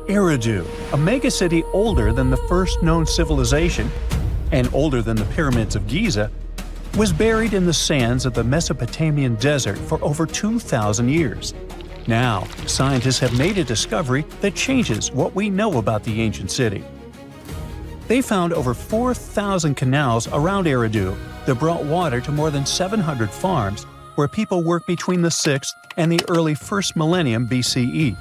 Eridu, a megacity older than the first known civilization and older than the pyramids of Giza, was buried in the sands of the Mesopotamian desert for over 2,000 years. Now, scientists have made a discovery that changes what we know about the ancient city. They found over 4,000 canals around Eridu that brought water to more than 700 farms where people worked between the 6th and the early 1st millennium BCE.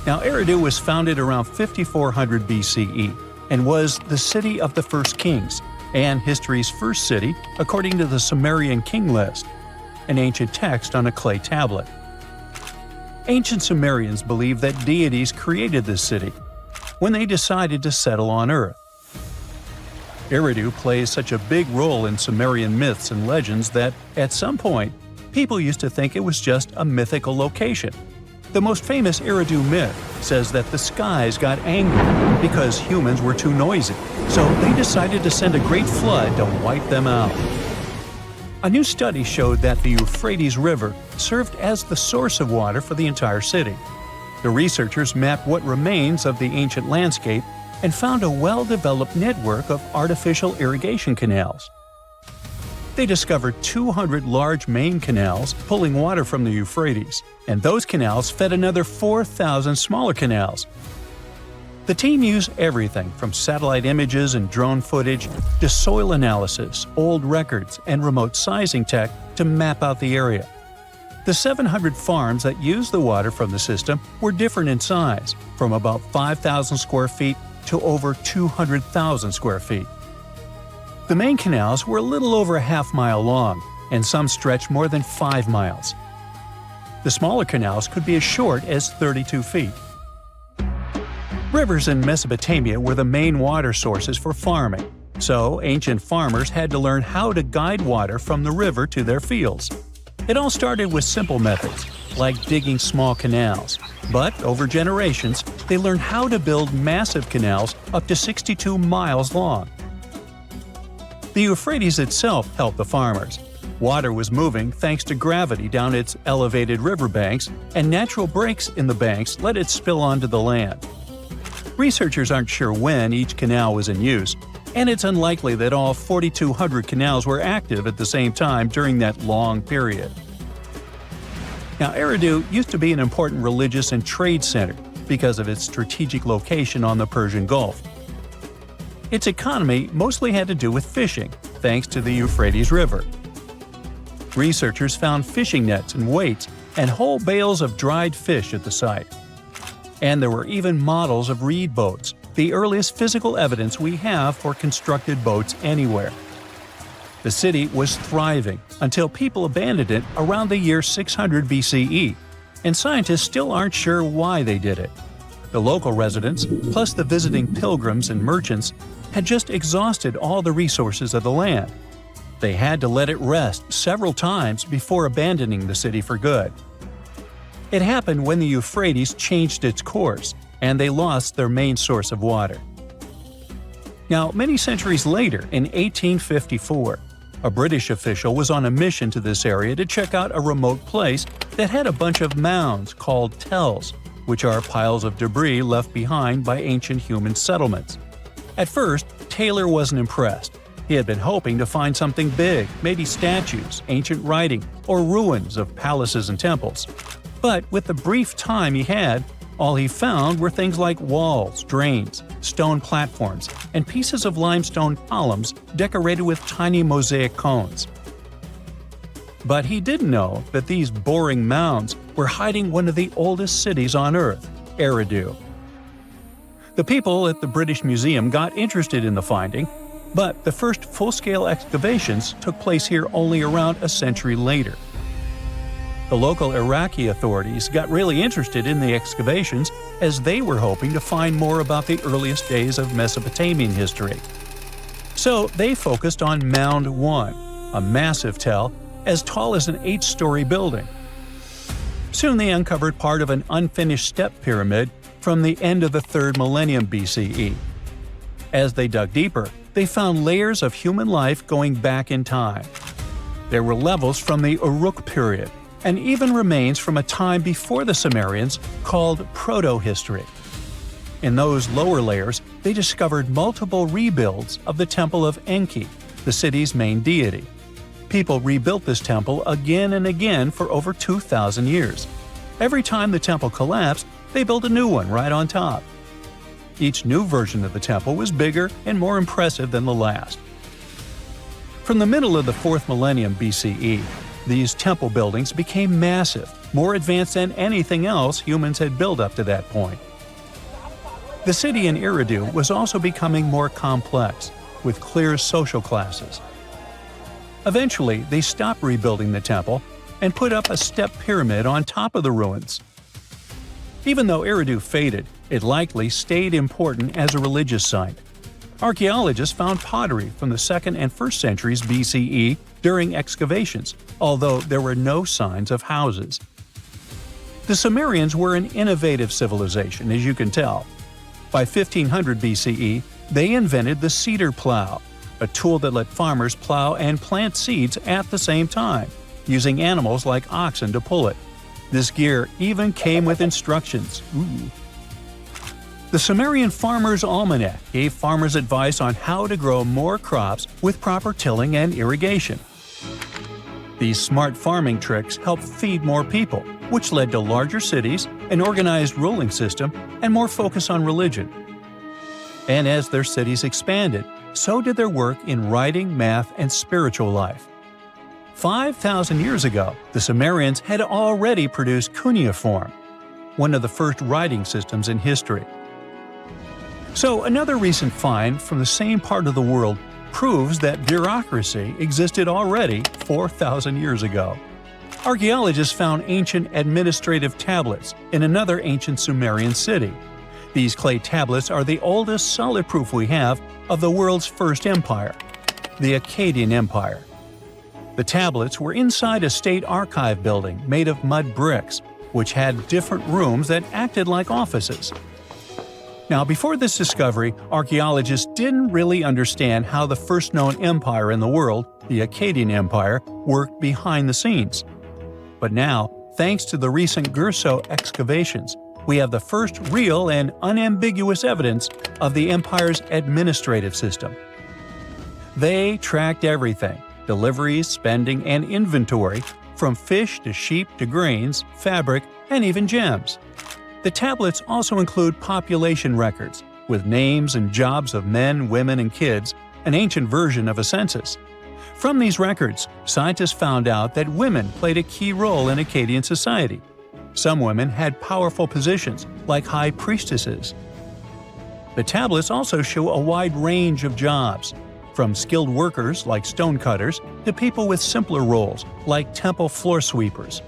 Now, Eridu was founded around 5400 BCE and was the city of the first kings and history's first city according to the Sumerian king list, an ancient text on a clay tablet. Ancient Sumerians believed that deities created this city when they decided to settle on Earth. Eridu plays such a big role in Sumerian myths and legends that, at some point, people used to think it was just a mythical location. The most famous Eridu myth says that the skies got angry because humans were too noisy, so they decided to send a great flood to wipe them out. A new study showed that the Euphrates River served as the source of water for the entire city. The researchers mapped what remains of the ancient landscape and found a well-developed network of artificial irrigation canals. They discovered 200 large main canals pulling water from the Euphrates, and those canals fed another 4,000 smaller canals. The team used everything from satellite images and drone footage to soil analysis, old records, and remote sizing tech to map out the area. The 700 farms that used the water from the system were different in size, from about 5,000 square feet to over 200,000 square feet. The main canals were a little over a half-mile long, and some stretched more than 5 miles. The smaller canals could be as short as 32 feet. Rivers in Mesopotamia were the main water sources for farming, so ancient farmers had to learn how to guide water from the river to their fields. It all started with simple methods, like digging small canals, but over generations, they learned how to build massive canals up to 62 miles long. The Euphrates itself helped the farmers. Water was moving thanks to gravity down its elevated riverbanks, and natural breaks in the banks let it spill onto the land. Researchers aren't sure when each canal was in use, and it's unlikely that all 4,200 canals were active at the same time during that long period. Now, Eridu used to be an important religious and trade center because of its strategic location on the Persian Gulf. Its economy mostly had to do with fishing, thanks to the Euphrates River. Researchers found fishing nets and weights and whole bales of dried fish at the site. And there were even models of reed boats, the earliest physical evidence we have for constructed boats anywhere. The city was thriving until people abandoned it around the year 600 BCE, and scientists still aren't sure why they did it. The local residents, plus the visiting pilgrims and merchants, had just exhausted all the resources of the land. They had to let it rest several times before abandoning the city for good. It happened when the Euphrates changed its course, and they lost their main source of water. Now, many centuries later, in 1854, a British official was on a mission to this area to check out a remote place that had a bunch of mounds called tells, which are piles of debris left behind by ancient human settlements. At first, Taylor wasn't impressed. He had been hoping to find something big, maybe statues, ancient writing, or ruins of palaces and temples. But with the brief time he had, all he found were things like walls, drains, stone platforms, and pieces of limestone columns decorated with tiny mosaic cones. But he didn't know that these boring mounds were hiding one of the oldest cities on Earth, Eridu. The people at the British Museum got interested in the finding, but the first full-scale excavations took place here only around a century later. The local Iraqi authorities got really interested in the excavations as they were hoping to find more about the earliest days of Mesopotamian history. So they focused on Mound 1, a massive tell as tall as an 8-story building. Soon they uncovered part of an unfinished step pyramid from the end of the 3rd millennium BCE. As they dug deeper, they found layers of human life going back in time. There were levels from the Uruk period, and even remains from a time before the Sumerians called proto-history. In those lower layers, they discovered multiple rebuilds of the Temple of Enki, the city's main deity. People rebuilt this temple again and again for over 2,000 years. Every time the temple collapsed, they built a new one right on top. Each new version of the temple was bigger and more impressive than the last. From the middle of the 4th millennium BCE, these temple buildings became massive, more advanced than anything else humans had built up to that point. The city in Eridu was also becoming more complex, with clear social classes. Eventually, they stopped rebuilding the temple and put up a step pyramid on top of the ruins. Even though Eridu faded, it likely stayed important as a religious site. Archaeologists found pottery from the 2nd and 1st centuries BCE during excavations, although there were no signs of houses. The Sumerians were an innovative civilization, as you can tell. By 1500 BCE, they invented the cedar plow, a tool that let farmers plow and plant seeds at the same time, using animals like oxen to pull it. This gear even came with instructions. Ooh. The Sumerian Farmer's Almanac gave farmers advice on how to grow more crops with proper tilling and irrigation. These smart farming tricks helped feed more people, which led to larger cities, an organized ruling system, and more focus on religion. And as their cities expanded, so did their work in writing, math, and spiritual life. 5,000 years ago, the Sumerians had already produced cuneiform, one of the first writing systems in history. So another recent find from the same part of the world proves that bureaucracy existed already 4,000 years ago. Archaeologists found ancient administrative tablets in another ancient Sumerian city. These clay tablets are the oldest solid proof we have of the world's first empire, the Akkadian Empire. The tablets were inside a state archive building made of mud bricks, which had different rooms that acted like offices. Now, before this discovery, archaeologists didn't really understand how the first known empire in the world, the Akkadian Empire, worked behind the scenes. But now, thanks to the recent Gerso excavations, we have the first real and unambiguous evidence of the empire's administrative system. They tracked everything – deliveries, spending, and inventory, from fish to sheep to grains, fabric, and even gems. The tablets also include population records, with names and jobs of men, women, and kids, an ancient version of a census. From these records, scientists found out that women played a key role in Akkadian society. Some women had powerful positions, like high priestesses. The tablets also show a wide range of jobs, from skilled workers like stonecutters to people with simpler roles like temple floor sweepers.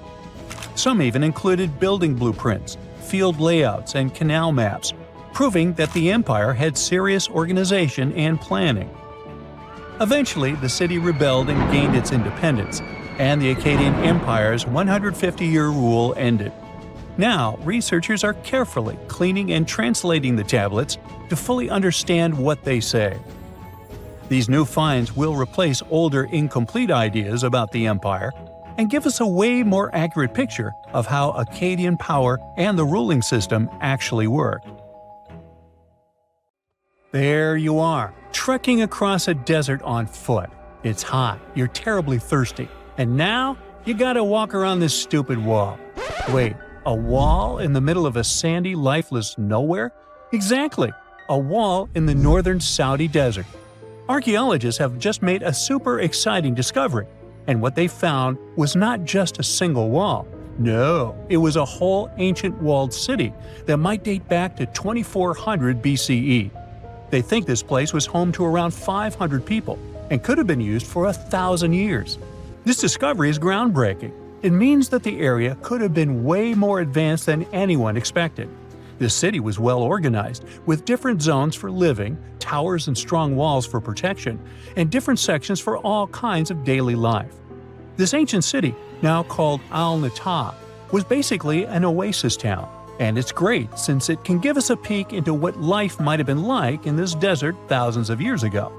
Some even included building blueprints, field layouts, and canal maps, proving that the empire had serious organization and planning. Eventually, the city rebelled and gained its independence, and the Akkadian Empire's 150-year rule ended. Now, researchers are carefully cleaning and translating the tablets to fully understand what they say. These new finds will replace older, incomplete ideas about the empire and give us a way more accurate picture of how Akkadian power and the ruling system actually worked. There you are, trekking across a desert on foot. It's hot, you're terribly thirsty, and now you gotta walk around this stupid wall. Wait, a wall in the middle of a sandy, lifeless nowhere? Exactly, a wall in the northern Saudi desert. Archaeologists have just made a super exciting discovery, and what they found was not just a single wall. No, it was a whole ancient walled city that might date back to 2400 BCE. They think this place was home to around 500 people and could have been used for 1,000 years. This discovery is groundbreaking. It means that the area could have been way more advanced than anyone expected. This city was well organized, with different zones for living, towers and strong walls for protection, and different sections for all kinds of daily life. This ancient city, now called Al-Natab, was basically an oasis town, and it's great since it can give us a peek into what life might have been like in this desert thousands of years ago.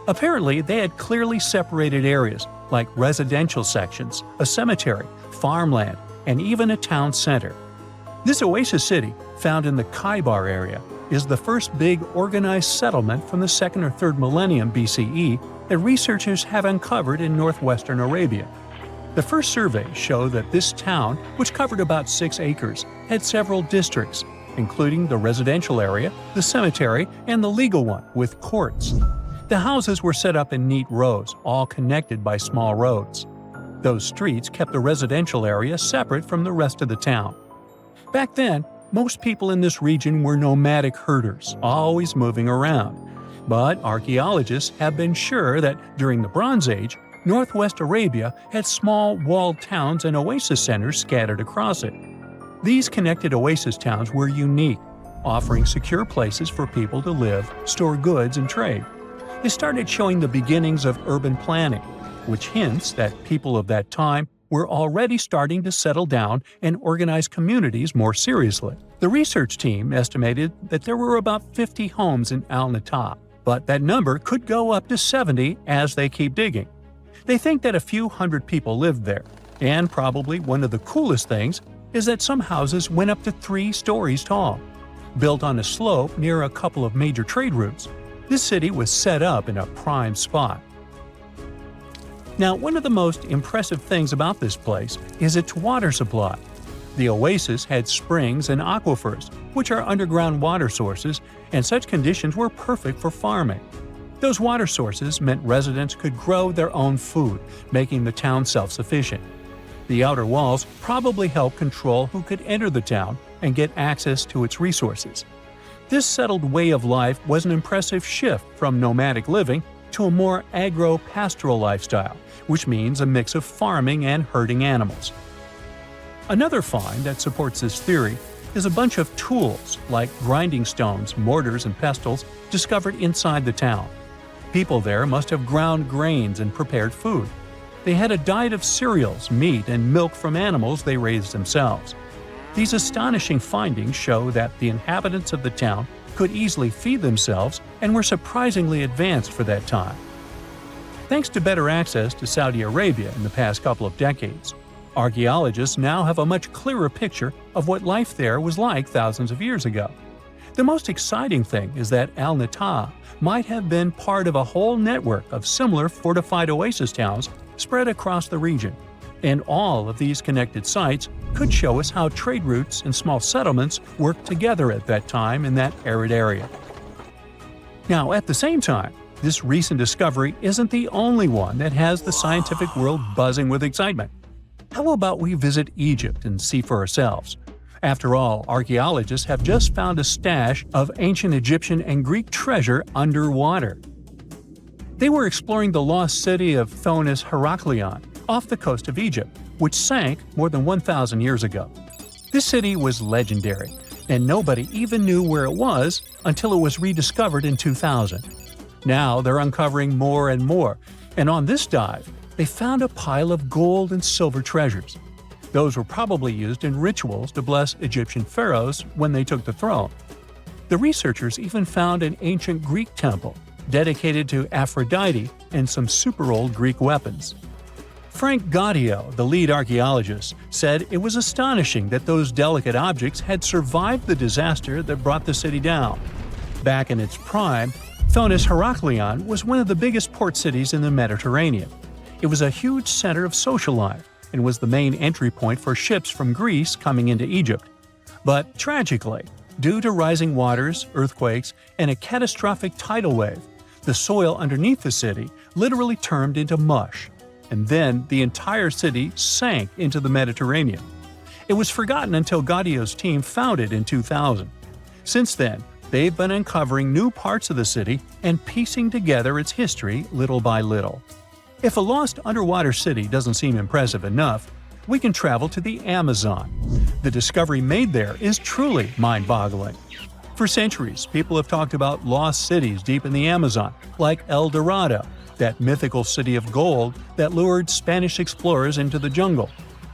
Apparently, they had clearly separated areas like residential sections, a cemetery, farmland, and even a town center. This oasis city, found in the Khaybar area, is the first big organized settlement from the 2nd or 3rd millennium BCE that researchers have uncovered in northwestern Arabia. The first surveys show that this town, which covered about 6 acres, had several districts, including the residential area, the cemetery, and the legal one, with courts. The houses were set up in neat rows, all connected by small roads. Those streets kept the residential area separate from the rest of the town. Back then, most people in this region were nomadic herders, always moving around. But archaeologists have been sure that during the Bronze Age, northwest Arabia had small walled towns and oasis centers scattered across it. These connected oasis towns were unique, offering secure places for people to live, store goods, and trade. They started showing the beginnings of urban planning, which hints that people of that time were already starting to settle down and organize communities more seriously. The research team estimated that there were about 50 homes in Al-Natta, but that number could go up to 70 as they keep digging. They think that a few hundred people lived there, and probably one of the coolest things is that some houses went up to 3 stories tall. Built on a slope near a couple of major trade routes, this city was set up in a prime spot. Now, one of the most impressive things about this place is its water supply. The oasis had springs and aquifers, which are underground water sources, and such conditions were perfect for farming. Those water sources meant residents could grow their own food, making the town self-sufficient. The outer walls probably helped control who could enter the town and get access to its resources. This settled way of life was an impressive shift from nomadic living to a more agro-pastoral lifestyle, which means a mix of farming and herding animals. Another find that supports this theory is a bunch of tools like grinding stones, mortars, and pestles discovered inside the town. People there must have ground grains and prepared food. They had a diet of cereals, meat, and milk from animals they raised themselves. These astonishing findings show that the inhabitants of the town could easily feed themselves and were surprisingly advanced for that time. Thanks to better access to Saudi Arabia in the past couple of decades, archaeologists now have a much clearer picture of what life there was like thousands of years ago. The most exciting thing is that Al-Natta might have been part of a whole network of similar fortified oasis towns spread across the region, and all of these connected sites could show us how trade routes and small settlements worked together at that time in that arid area. Now, at the same time, this recent discovery isn't the only one that has the scientific world buzzing with excitement. How about we visit Egypt and see for ourselves? After all, archaeologists have just found a stash of ancient Egyptian and Greek treasure underwater. They were exploring the lost city of Thonis Heraklion off the coast of Egypt, which sank more than 1,000 years ago. This city was legendary, and nobody even knew where it was until it was rediscovered in 2000. Now they're uncovering more and more, and on this dive, they found a pile of gold and silver treasures. Those were probably used in rituals to bless Egyptian pharaohs when they took the throne. The researchers even found an ancient Greek temple dedicated to Aphrodite and some super-old Greek weapons. Frank Gaudio, the lead archaeologist, said it was astonishing that those delicate objects had survived the disaster that brought the city down. Back in its prime, Thonis Heraklion was one of the biggest port cities in the Mediterranean. It was a huge center of social life and was the main entry point for ships from Greece coming into Egypt. But tragically, due to rising waters, earthquakes, and a catastrophic tidal wave, the soil underneath the city literally turned into mush, and then the entire city sank into the Mediterranean. It was forgotten until Gaudio's team found it in 2000. Since then, they've been uncovering new parts of the city and piecing together its history little by little. If a lost underwater city doesn't seem impressive enough, we can travel to the Amazon. The discovery made there is truly mind-boggling. For centuries, people have talked about lost cities deep in the Amazon, like El Dorado, that mythical city of gold that lured Spanish explorers into the jungle.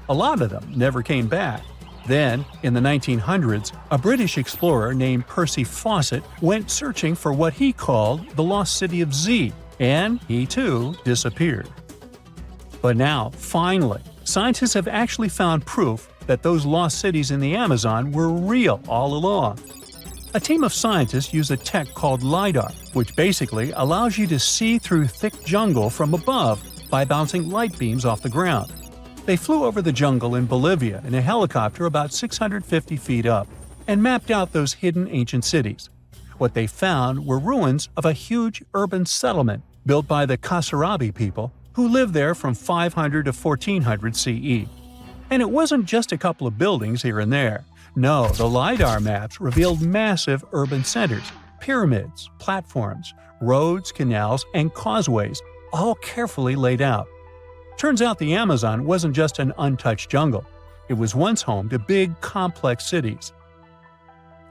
A lot of them never came back. Then, in the 1900s, a British explorer named Percy Fawcett went searching for what he called the lost city of Z, and he too disappeared. But now, finally, scientists have actually found proof that those lost cities in the Amazon were real all along. A team of scientists use a tech called LiDAR, which basically allows you to see through thick jungle from above by bouncing light beams off the ground. They flew over the jungle in Bolivia in a helicopter about 650 feet up and mapped out those hidden ancient cities. What they found were ruins of a huge urban settlement built by the Kasarabi people who lived there from 500 to 1400 CE. And it wasn't just a couple of buildings here and there. No, the LiDAR maps revealed massive urban centers, pyramids, platforms, roads, canals, and causeways, all carefully laid out. Turns out the Amazon wasn't just an untouched jungle. It was once home to big, complex cities.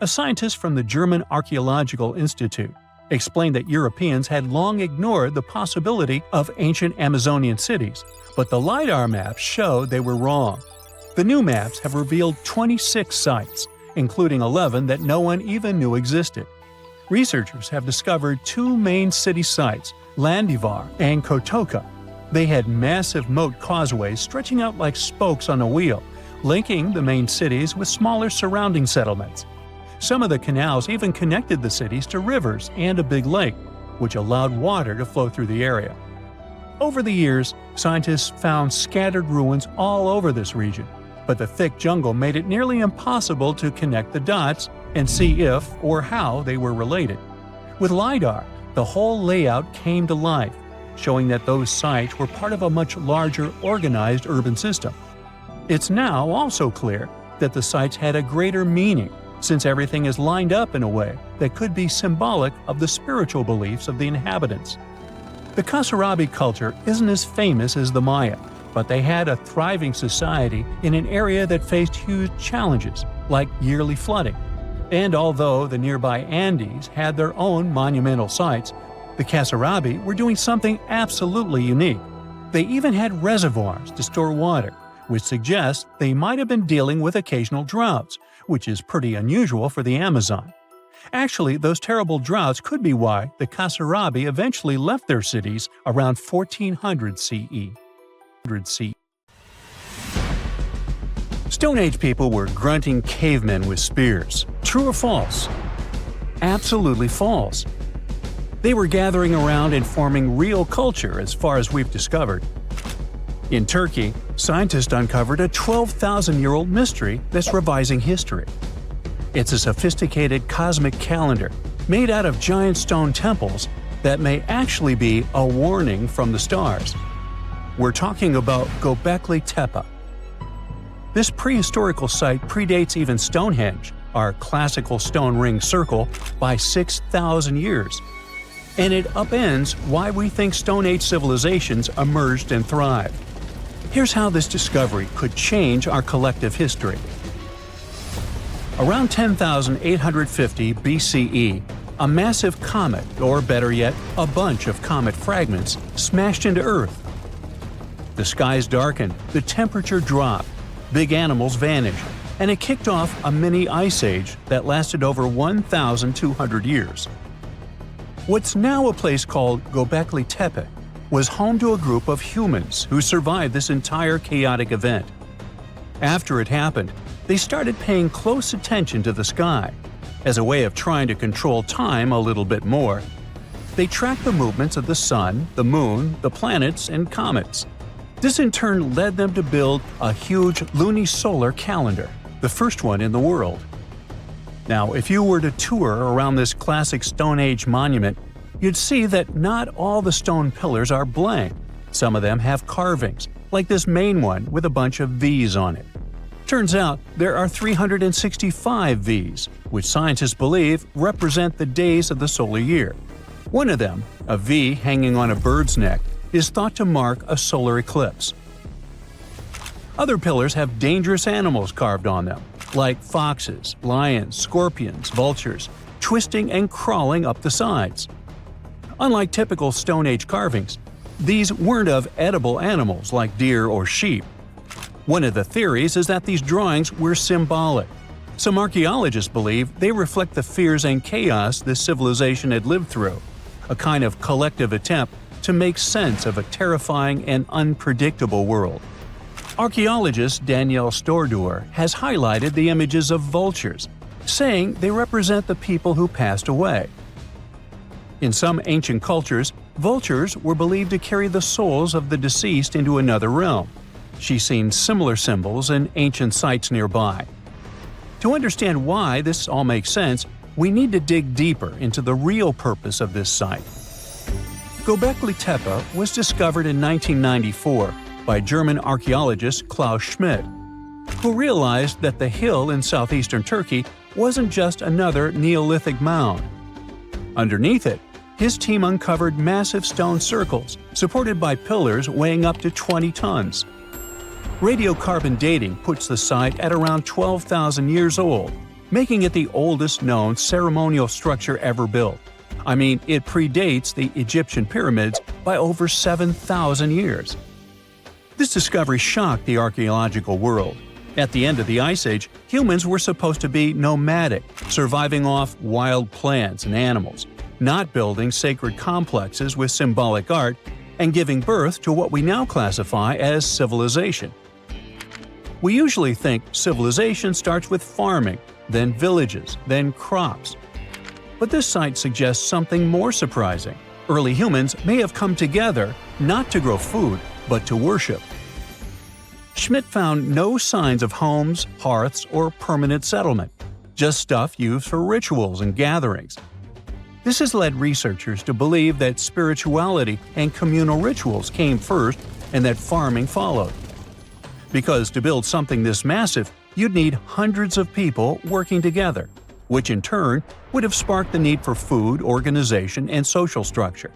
A scientist from the German Archaeological Institute explained that Europeans had long ignored the possibility of ancient Amazonian cities, but the LiDAR maps showed they were wrong. The new maps have revealed 26 sites, including 11 that no one even knew existed. Researchers have discovered two main city sites, Landivar and Kotoka. They had massive moat causeways stretching out like spokes on a wheel, linking the main cities with smaller surrounding settlements. Some of the canals even connected the cities to rivers and a big lake, which allowed water to flow through the area. Over the years, scientists found scattered ruins all over this region, but the thick jungle made it nearly impossible to connect the dots and see if or how they were related. With LiDAR, the whole layout came to life, showing that those sites were part of a much larger, organized urban system. It's now also clear that the sites had a greater meaning, since everything is lined up in a way that could be symbolic of the spiritual beliefs of the inhabitants. The Kasarabi culture isn't as famous as the Maya, but they had a thriving society in an area that faced huge challenges, like yearly flooding. And although the nearby Andes had their own monumental sites, the Kasarabi were doing something absolutely unique. They even had reservoirs to store water, which suggests they might have been dealing with occasional droughts, which is pretty unusual for the Amazon. Actually, those terrible droughts could be why the Kasarabi eventually left their cities around 1400 CE. Stone Age people were grunting cavemen with spears. True or false? Absolutely false. They were gathering around and forming real culture as far as we've discovered. In Turkey, scientists uncovered a 12,000-year-old mystery that's revising history. It's a sophisticated cosmic calendar made out of giant stone temples that may actually be a warning from the stars. We're talking about Göbekli Tepe. This prehistorical site predates even Stonehenge, our classical stone ring circle, by 6,000 years. And it upends why we think Stone Age civilizations emerged and thrived. Here's how this discovery could change our collective history. Around 10,850 BCE, a massive comet, or better yet, a bunch of comet fragments, smashed into Earth. The skies darkened, the temperature dropped, big animals vanished, and it kicked off a mini ice age that lasted over 1,200 years. What's now a place called Göbekli Tepe was home to a group of humans who survived this entire chaotic event. After it happened, they started paying close attention to the sky. As a way of trying to control time a little bit more, they tracked the movements of the sun, the moon, the planets, and comets. This in turn led them to build a huge lunisolar calendar, the first one in the world. Now, if you were to tour around this classic Stone Age monument, you'd see that not all the stone pillars are blank. Some of them have carvings, like this main one with a bunch of V's on it. Turns out there are 365 V's, which scientists believe represent the days of the solar year. One of them, a V hanging on a bird's neck, is thought to mark a solar eclipse. Other pillars have dangerous animals carved on them, like foxes, lions, scorpions, vultures, twisting and crawling up the sides. Unlike typical Stone Age carvings, these weren't of edible animals like deer or sheep. One of the theories is that these drawings were symbolic. Some archaeologists believe they reflect the fears and chaos this civilization had lived through. a kind of collective attempt to make sense of a terrifying and unpredictable world. Archaeologist Danielle Stordur has highlighted the images of vultures, saying they represent the people who passed away. In some ancient cultures, vultures were believed to carry the souls of the deceased into another realm. She's seen similar symbols in ancient sites nearby. To understand why this all makes sense, we need to dig deeper into the real purpose of this site. Göbekli Tepe was discovered in 1994 by German archaeologist Klaus Schmidt, who realized that the hill in southeastern Turkey wasn't just another Neolithic mound. Underneath it, his team uncovered massive stone circles supported by pillars weighing up to 20 tons. Radiocarbon dating puts the site at around 12,000 years old, making it the oldest known ceremonial structure ever built. I mean, it predates the Egyptian pyramids by over 7,000 years. This discovery shocked the archaeological world. At the end of the Ice Age, humans were supposed to be nomadic, surviving off wild plants and animals, not building sacred complexes with symbolic art, and giving birth to what we now classify as civilization. We usually think civilization starts with farming, then villages, then crops. But this site suggests something more surprising. Early humans may have come together not to grow food, but to worship. Schmidt found no signs of homes, hearths, or permanent settlement, just stuff used for rituals and gatherings. This has led researchers to believe that spirituality and communal rituals came first and that farming followed. Because to build something this massive, you'd need hundreds of people working together, which in turn would have sparked the need for food, organization, and social structure.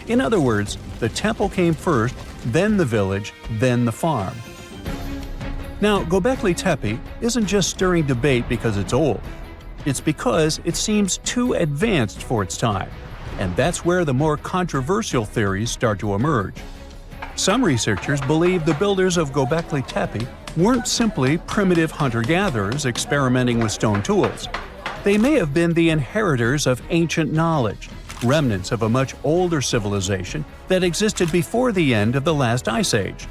In other words, the temple came first, then the village, then the farm. Now, Göbekli Tepe isn't just stirring debate because it's old. It's because it seems too advanced for its time, and that's where the more controversial theories start to emerge. Some researchers believe the builders of Göbekli Tepe weren't simply primitive hunter-gatherers experimenting with stone tools. They may have been the inheritors of ancient knowledge, remnants of a much older civilization that existed before the end of the last ice age.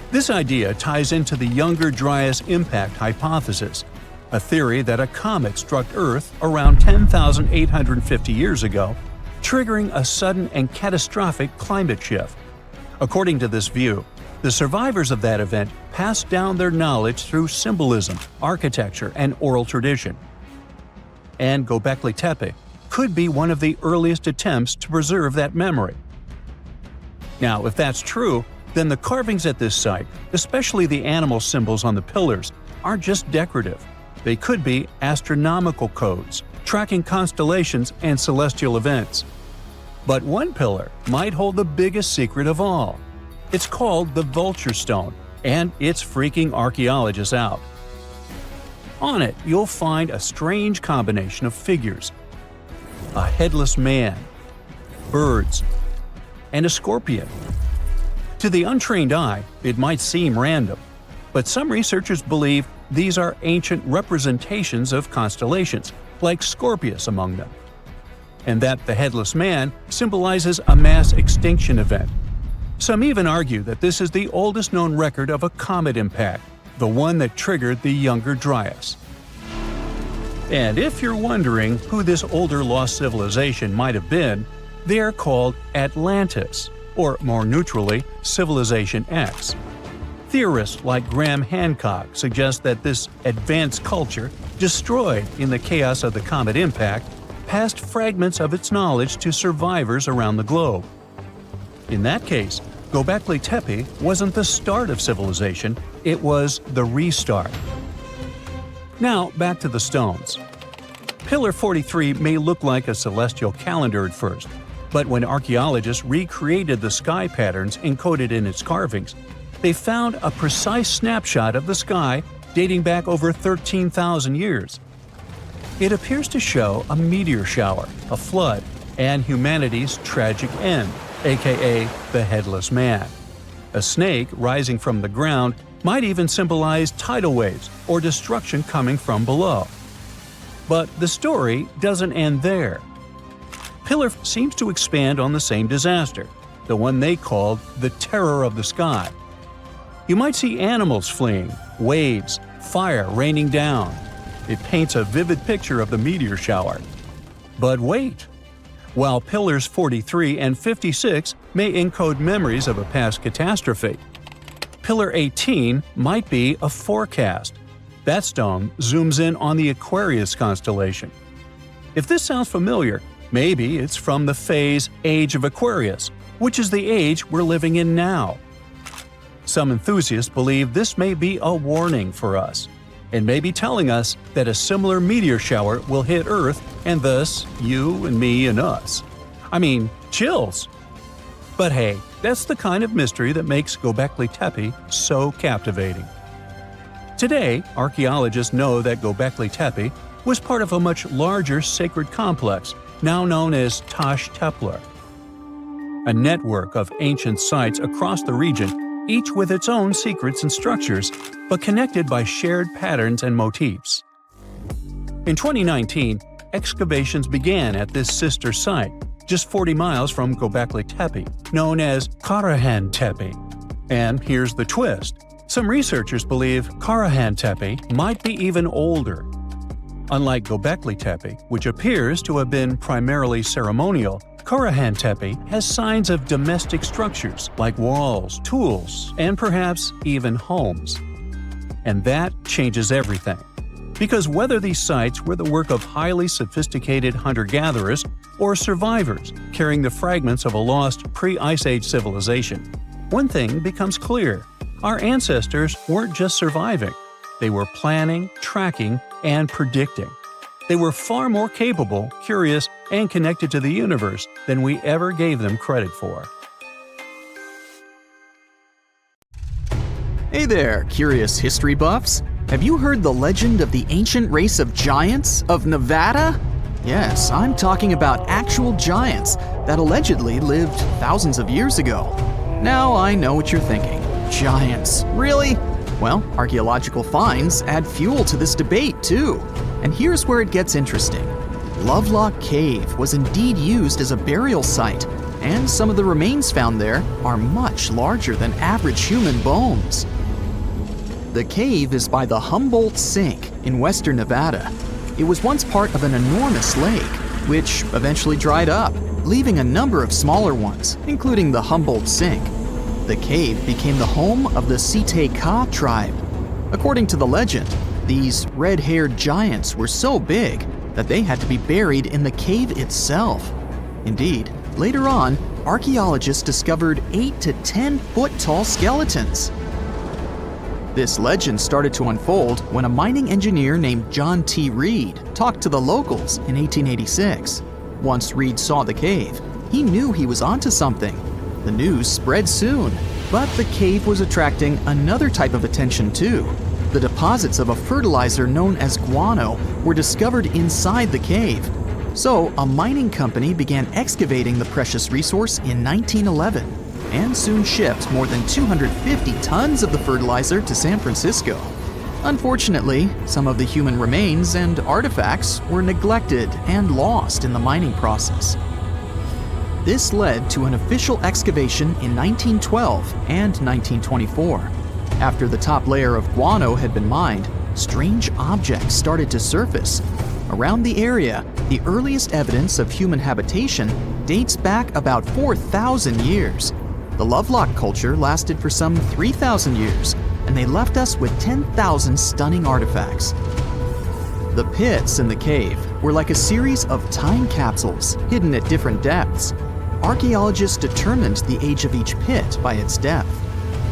This idea ties into the Younger Dryas impact hypothesis, a theory that a comet struck Earth around 10,850 years ago, triggering a sudden and catastrophic climate shift. According to this view, the survivors of that event passed down their knowledge through symbolism, architecture, and oral tradition. And Göbekli Tepe could be one of the earliest attempts to preserve that memory. Now, if that's true, then the carvings at this site, especially the animal symbols on the pillars, aren't just decorative. They could be astronomical codes, tracking constellations and celestial events. But one pillar might hold the biggest secret of all. It's called the Vulture Stone, and it's freaking archaeologists out. On it, you'll find a strange combination of figures: a headless man, birds, and a scorpion. To the untrained eye, it might seem random, but some researchers believe these are ancient representations of constellations, like Scorpius among them, and that the headless man symbolizes a mass extinction event. Some even argue that this is the oldest known record of a comet impact, the one that triggered the Younger Dryas. And if you're wondering who this older lost civilization might have been, they are called Atlantis, or more neutrally, Civilization X. Theorists like Graham Hancock suggest that this advanced culture, destroyed in the chaos of the comet impact, passed fragments of its knowledge to survivors around the globe. In that case, Göbekli Tepe wasn't the start of civilization, it was the restart. Now, back to the stones. Pillar 43 may look like a celestial calendar at first, but when archaeologists recreated the sky patterns encoded in its carvings, they found a precise snapshot of the sky dating back over 13,000 years. It appears to show a meteor shower, a flood, and humanity's tragic end, aka the Headless Man. A snake rising from the ground might even symbolize tidal waves or destruction coming from below. But the story doesn't end there. Pillar seems to expand on the same disaster, the one they called the Terror of the Sky. You might see animals fleeing, waves, fire raining down. It paints a vivid picture of the meteor shower. But wait! While Pillars 43 and 56 may encode memories of a past catastrophe, Pillar 18 might be a forecast. That stone zooms in on the Aquarius constellation. If this sounds familiar, maybe it's from the phase Age of Aquarius, which is the age we're living in now. Some enthusiasts believe this may be a warning for us, and may be telling us that a similar meteor shower will hit Earth and thus you and me and us. I mean, chills! But hey, that's the kind of mystery that makes Göbekli Tepe so captivating. Today, archaeologists know that Göbekli Tepe was part of a much larger sacred complex, now known as Taş Tepeler, a network of ancient sites across the region, each with its own secrets and structures, but connected by shared patterns and motifs. In 2019, excavations began at this sister site, just 40 miles from Göbekli Tepe, known as Karahan Tepe. And here's the twist. Some researchers believe Karahan Tepe might be even older. Unlike Göbekli Tepe, which appears to have been primarily ceremonial, Karahan Tepe has signs of domestic structures like walls, tools, and perhaps even homes. And that changes everything. Because whether these sites were the work of highly sophisticated hunter-gatherers or survivors carrying the fragments of a lost pre-Ice Age civilization, one thing becomes clear. Our ancestors weren't just surviving. They were planning, tracking, and predicting. They were far more capable, curious, and connected to the universe than we ever gave them credit for. Hey there, curious history buffs! Have you heard the legend of the ancient race of giants of Nevada? Yes, I'm talking about actual giants that allegedly lived thousands of years ago. Now I know what you're thinking. Giants, really? Well, archaeological finds add fuel to this debate too. And here's where it gets interesting. Lovelock Cave was indeed used as a burial site, and some of the remains found there are much larger than average human bones. The cave is by the Humboldt Sink in western Nevada. It was once part of an enormous lake, which eventually dried up, leaving a number of smaller ones, including the Humboldt Sink. The cave became the home of the Site-Ka tribe. According to the legend, these red-haired giants were so big that they had to be buried in the cave itself. Indeed, later on, archaeologists discovered 8 to 10 foot tall skeletons. This legend started to unfold when a mining engineer named John T. Reed talked to the locals in 1886. Once Reed saw the cave, he knew he was onto something. The news spread soon, but the cave was attracting another type of attention too. The deposits of a fertilizer known as guano were discovered inside the cave. So a mining company began excavating the precious resource in 1911 and soon shipped more than 250 tons of the fertilizer to San Francisco. Unfortunately, some of the human remains and artifacts were neglected and lost in the mining process. This led to an official excavation in 1912 and 1924. After the top layer of guano had been mined, strange objects started to surface. Around the area, the earliest evidence of human habitation dates back about 4,000 years. The Lovelock culture lasted for some 3,000 years, and they left us with 10,000 stunning artifacts. The pits in the cave were like a series of time capsules hidden at different depths. Archaeologists determined the age of each pit by its depth.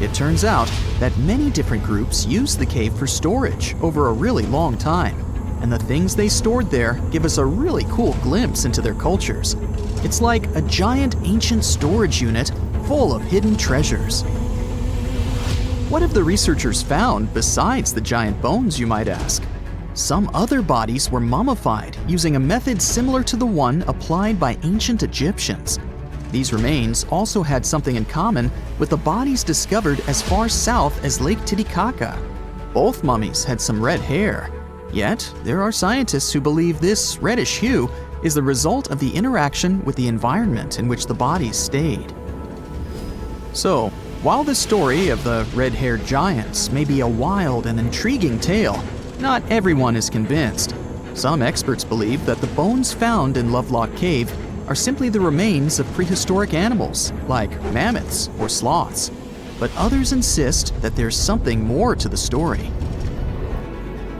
It turns out that many different groups used the cave for storage over a really long time, and the things they stored there give us a really cool glimpse into their cultures. It's like a giant ancient storage unit full of hidden treasures. What have the researchers found besides the giant bones, you might ask? Some other bodies were mummified using a method similar to the one applied by ancient Egyptians. These remains also had something in common with the bodies discovered as far south as Lake Titicaca. Both mummies had some red hair. Yet, there are scientists who believe this reddish hue is the result of the interaction with the environment in which the bodies stayed. So, while the story of the red-haired giants may be a wild and intriguing tale, not everyone is convinced. Some experts believe that the bones found in Lovelock Cave are simply the remains of prehistoric animals, like mammoths or sloths. But others insist that there's something more to the story.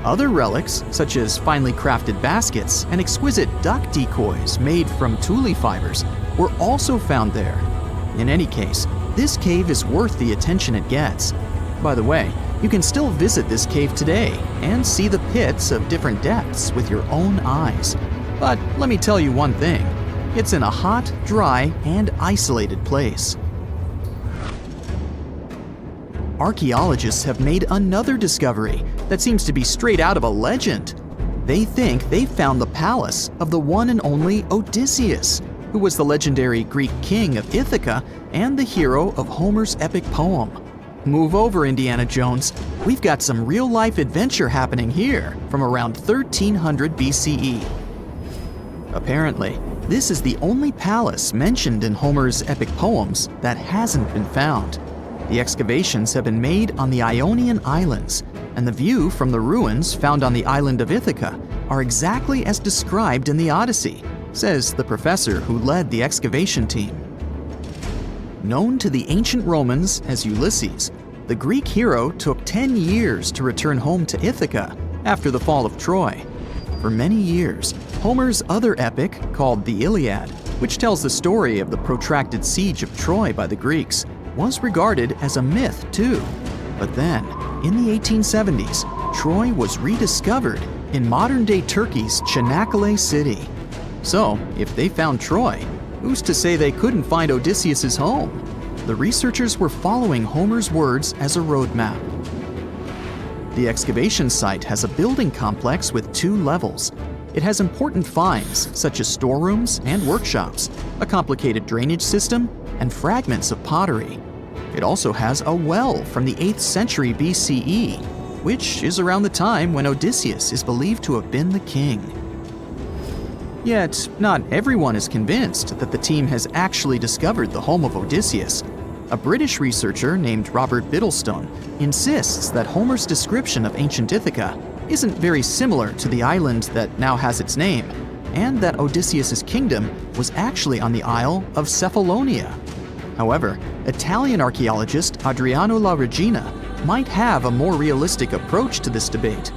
Other relics, such as finely crafted baskets and exquisite duck decoys made from tule fibers, were also found there. In any case, this cave is worth the attention it gets. By the way, you can still visit this cave today and see the pits of different depths with your own eyes. But let me tell you one thing, it's in a hot, dry, and isolated place. Archaeologists have made another discovery that seems to be straight out of a legend. They think they found the palace of the one and only Odysseus, who was the legendary Greek king of Ithaca and the hero of Homer's epic poem. Move over, Indiana Jones. We've got some real-life adventure happening here from around 1300 BCE. Apparently, this is the only palace mentioned in Homer's epic poems that hasn't been found. The excavations have been made on the Ionian Islands, and the view from the ruins found on the island of Ithaca are exactly as described in the Odyssey, says the professor who led the excavation team. Known to the ancient Romans as Ulysses, the Greek hero took 10 years to return home to Ithaca after the fall of Troy. For many years, Homer's other epic, called the Iliad, which tells the story of the protracted siege of Troy by the Greeks, was regarded as a myth too. But then, in the 1870s, Troy was rediscovered in modern-day Turkey's Çanakkale city. So, if they found Troy, who's to say they couldn't find Odysseus's home? The researchers were following Homer's words as a roadmap. The excavation site has a building complex with 2 levels. It has important finds, such as storerooms and workshops, a complicated drainage system, and fragments of pottery. It also has a well from the 8th century BCE, which is around the time when Odysseus is believed to have been the king. Yet, not everyone is convinced that the team has actually discovered the home of Odysseus. A British researcher named Robert Biddlestone insists that Homer's description of ancient Ithaca isn't very similar to the island that now has its name, and that Odysseus's kingdom was actually on the Isle of Cephalonia. However, Italian archaeologist Adriano La Regina might have a more realistic approach to this debate.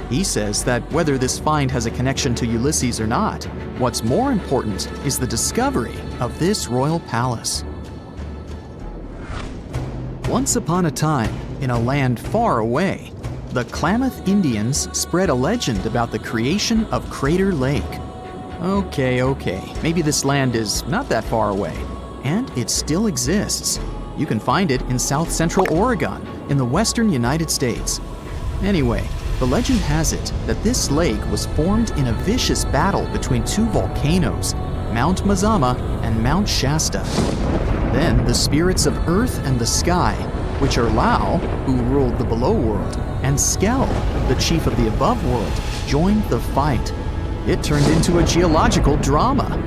He says that whether this find has a connection to Ulysses or not, what's more important is the discovery of this royal palace. Once upon a time, in a land far away, the Klamath Indians spread a legend about the creation of Crater Lake. Okay, maybe this land is not that far away, and it still exists. You can find it in south-central Oregon, in the western United States. Anyway, the legend has it that this lake was formed in a vicious battle between 2 volcanoes, Mount Mazama and Mount Shasta. Then the spirits of Earth and the Sky, which are Lao, who ruled the below world, and Skell, the chief of the above world, joined the fight. It turned into a geological drama.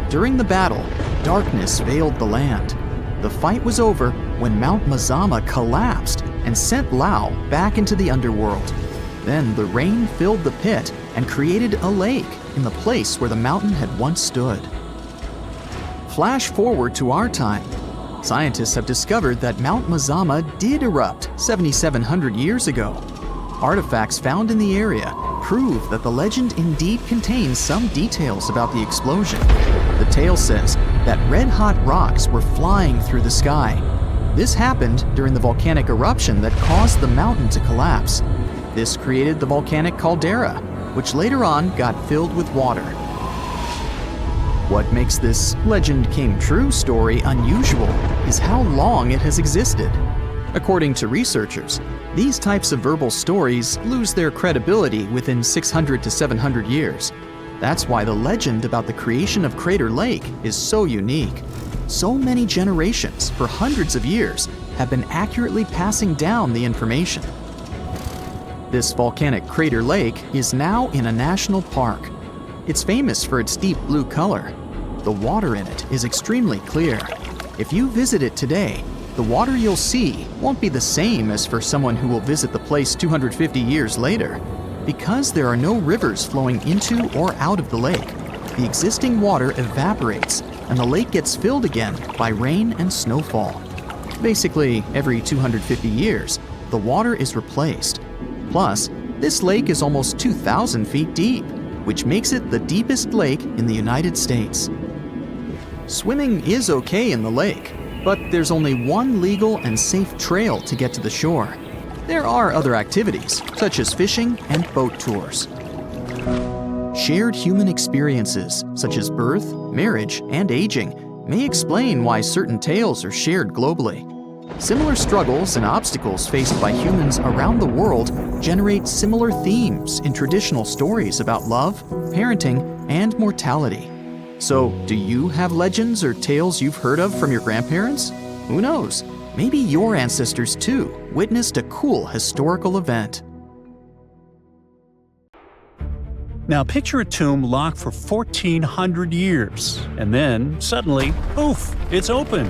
During the battle, darkness veiled the land. The fight was over when Mount Mazama collapsed and sent Lao back into the underworld. Then the rain filled the pit and created a lake in the place where the mountain had once stood. Flash forward to our time. Scientists have discovered that Mount Mazama did erupt 7,700 years ago. Artifacts found in the area prove that the legend indeed contains some details about the explosion. The tale says that red-hot rocks were flying through the sky. This happened during the volcanic eruption that caused the mountain to collapse. This created the volcanic caldera, which later on got filled with water. What makes this legend came true story unusual is how long it has existed. According to researchers, these types of verbal stories lose their credibility within 600 to 700 years. That's why the legend about the creation of Crater Lake is so unique. So many generations, for hundreds of years, have been accurately passing down the information. This volcanic crater lake is now in a national park. It's famous for its deep blue color. The water in it is extremely clear. If you visit it today, the water you'll see won't be the same as for someone who will visit the place 250 years later. Because there are no rivers flowing into or out of the lake, the existing water evaporates and the lake gets filled again by rain and snowfall. Basically, every 250 years, the water is replaced. Plus, this lake is almost 2,000 feet deep, which makes it the deepest lake in the United States. Swimming is okay in the lake, but there's only one legal and safe trail to get to the shore. There are other activities, such as fishing and boat tours. Shared human experiences, such as birth, marriage, and aging, may explain why certain tales are shared globally. Similar struggles and obstacles faced by humans around the world generate similar themes in traditional stories about love, parenting, and mortality. So, do you have legends or tales you've heard of from your grandparents? Who knows? Maybe your ancestors too witnessed a cool historical event. Now picture a tomb locked for 1,400 years, and then, suddenly, poof, it's open.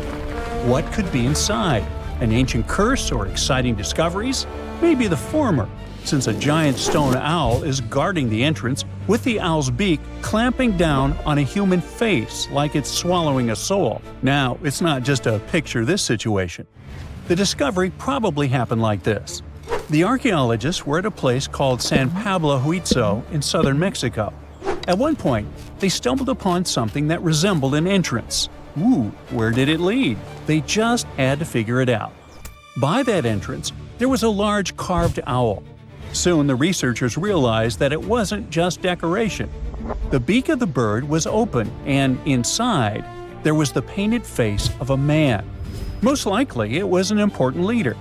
What could be inside? An ancient curse or exciting discoveries? Maybe the former, since a giant stone owl is guarding the entrance with the owl's beak clamping down on a human face like it's swallowing a soul. Now, it's not just a picture this situation. The discovery probably happened like this. The archaeologists were at a place called San Pablo Huitzo in southern Mexico. At one point, they stumbled upon something that resembled an entrance. Ooh, where did it lead? They just had to figure it out. By that entrance, there was a large carved owl. Soon the researchers realized that it wasn't just decoration. The beak of the bird was open, and inside, there was the painted face of a man. Most likely, it was an important leader.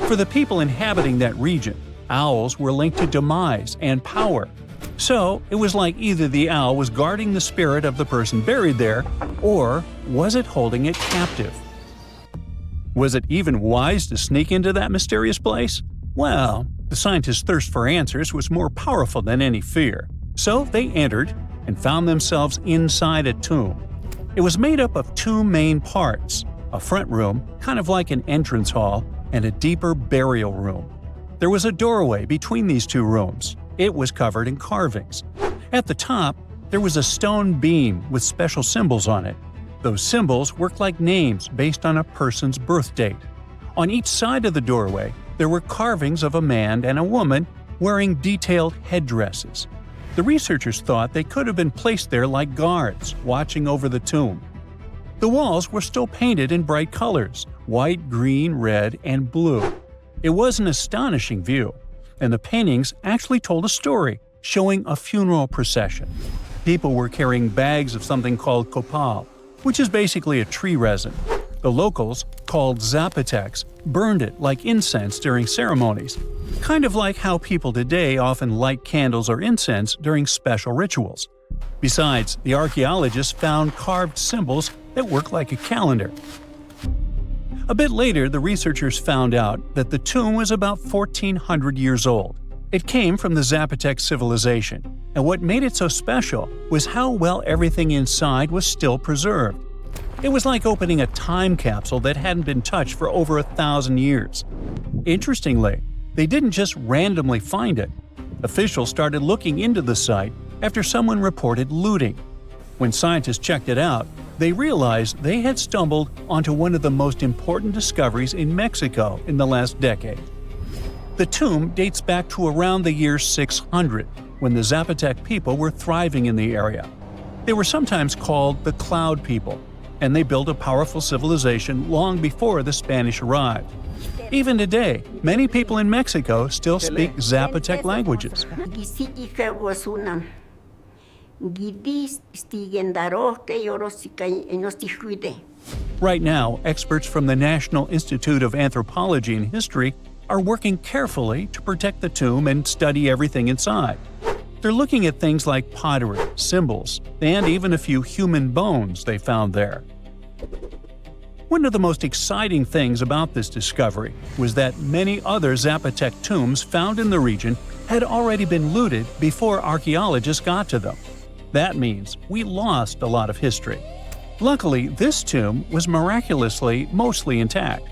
For the people inhabiting that region, owls were linked to demise and power. So, it was like either the owl was guarding the spirit of the person buried there, or was it holding it captive? Was it even wise to sneak into that mysterious place? Well, the scientists' thirst for answers was more powerful than any fear. So they entered and found themselves inside a tomb. It was made up of two main parts, a front room, kind of like an entrance hall, and a deeper burial room. There was a doorway between these two rooms. It was covered in carvings. At the top, there was a stone beam with special symbols on it. Those symbols worked like names based on a person's birth date. On each side of the doorway, there were carvings of a man and a woman wearing detailed headdresses. The researchers thought they could have been placed there like guards, watching over the tomb. The walls were still painted in bright colors – white, green, red, and blue. It was an astonishing view, and the paintings actually told a story, showing a funeral procession. People were carrying bags of something called copal, which is basically a tree resin. The locals, called Zapotecs, burned it like incense during ceremonies, kind of like how people today often light candles or incense during special rituals. Besides, the archaeologists found carved symbols that work like a calendar. A bit later, the researchers found out that the tomb was about 1,400 years old. It came from the Zapotec civilization, and what made it so special was how well everything inside was still preserved. It was like opening a time capsule that hadn't been touched for over 1,000 years. Interestingly, they didn't just randomly find it. Officials started looking into the site after someone reported looting. When scientists checked it out, they realized they had stumbled onto one of the most important discoveries in Mexico in the last decade. The tomb dates back to around the year 600, when the Zapotec people were thriving in the area. They were sometimes called the Cloud People, and they built a powerful civilization long before the Spanish arrived. Even today, many people in Mexico still speak Zapotec languages. Right now, experts from the National Institute of Anthropology and History are working carefully to protect the tomb and study everything inside. They're looking at things like pottery, symbols, and even a few human bones they found there. One of the most exciting things about this discovery was that many other Zapotec tombs found in the region had already been looted before archaeologists got to them. That means we lost a lot of history. Luckily, this tomb was miraculously mostly intact.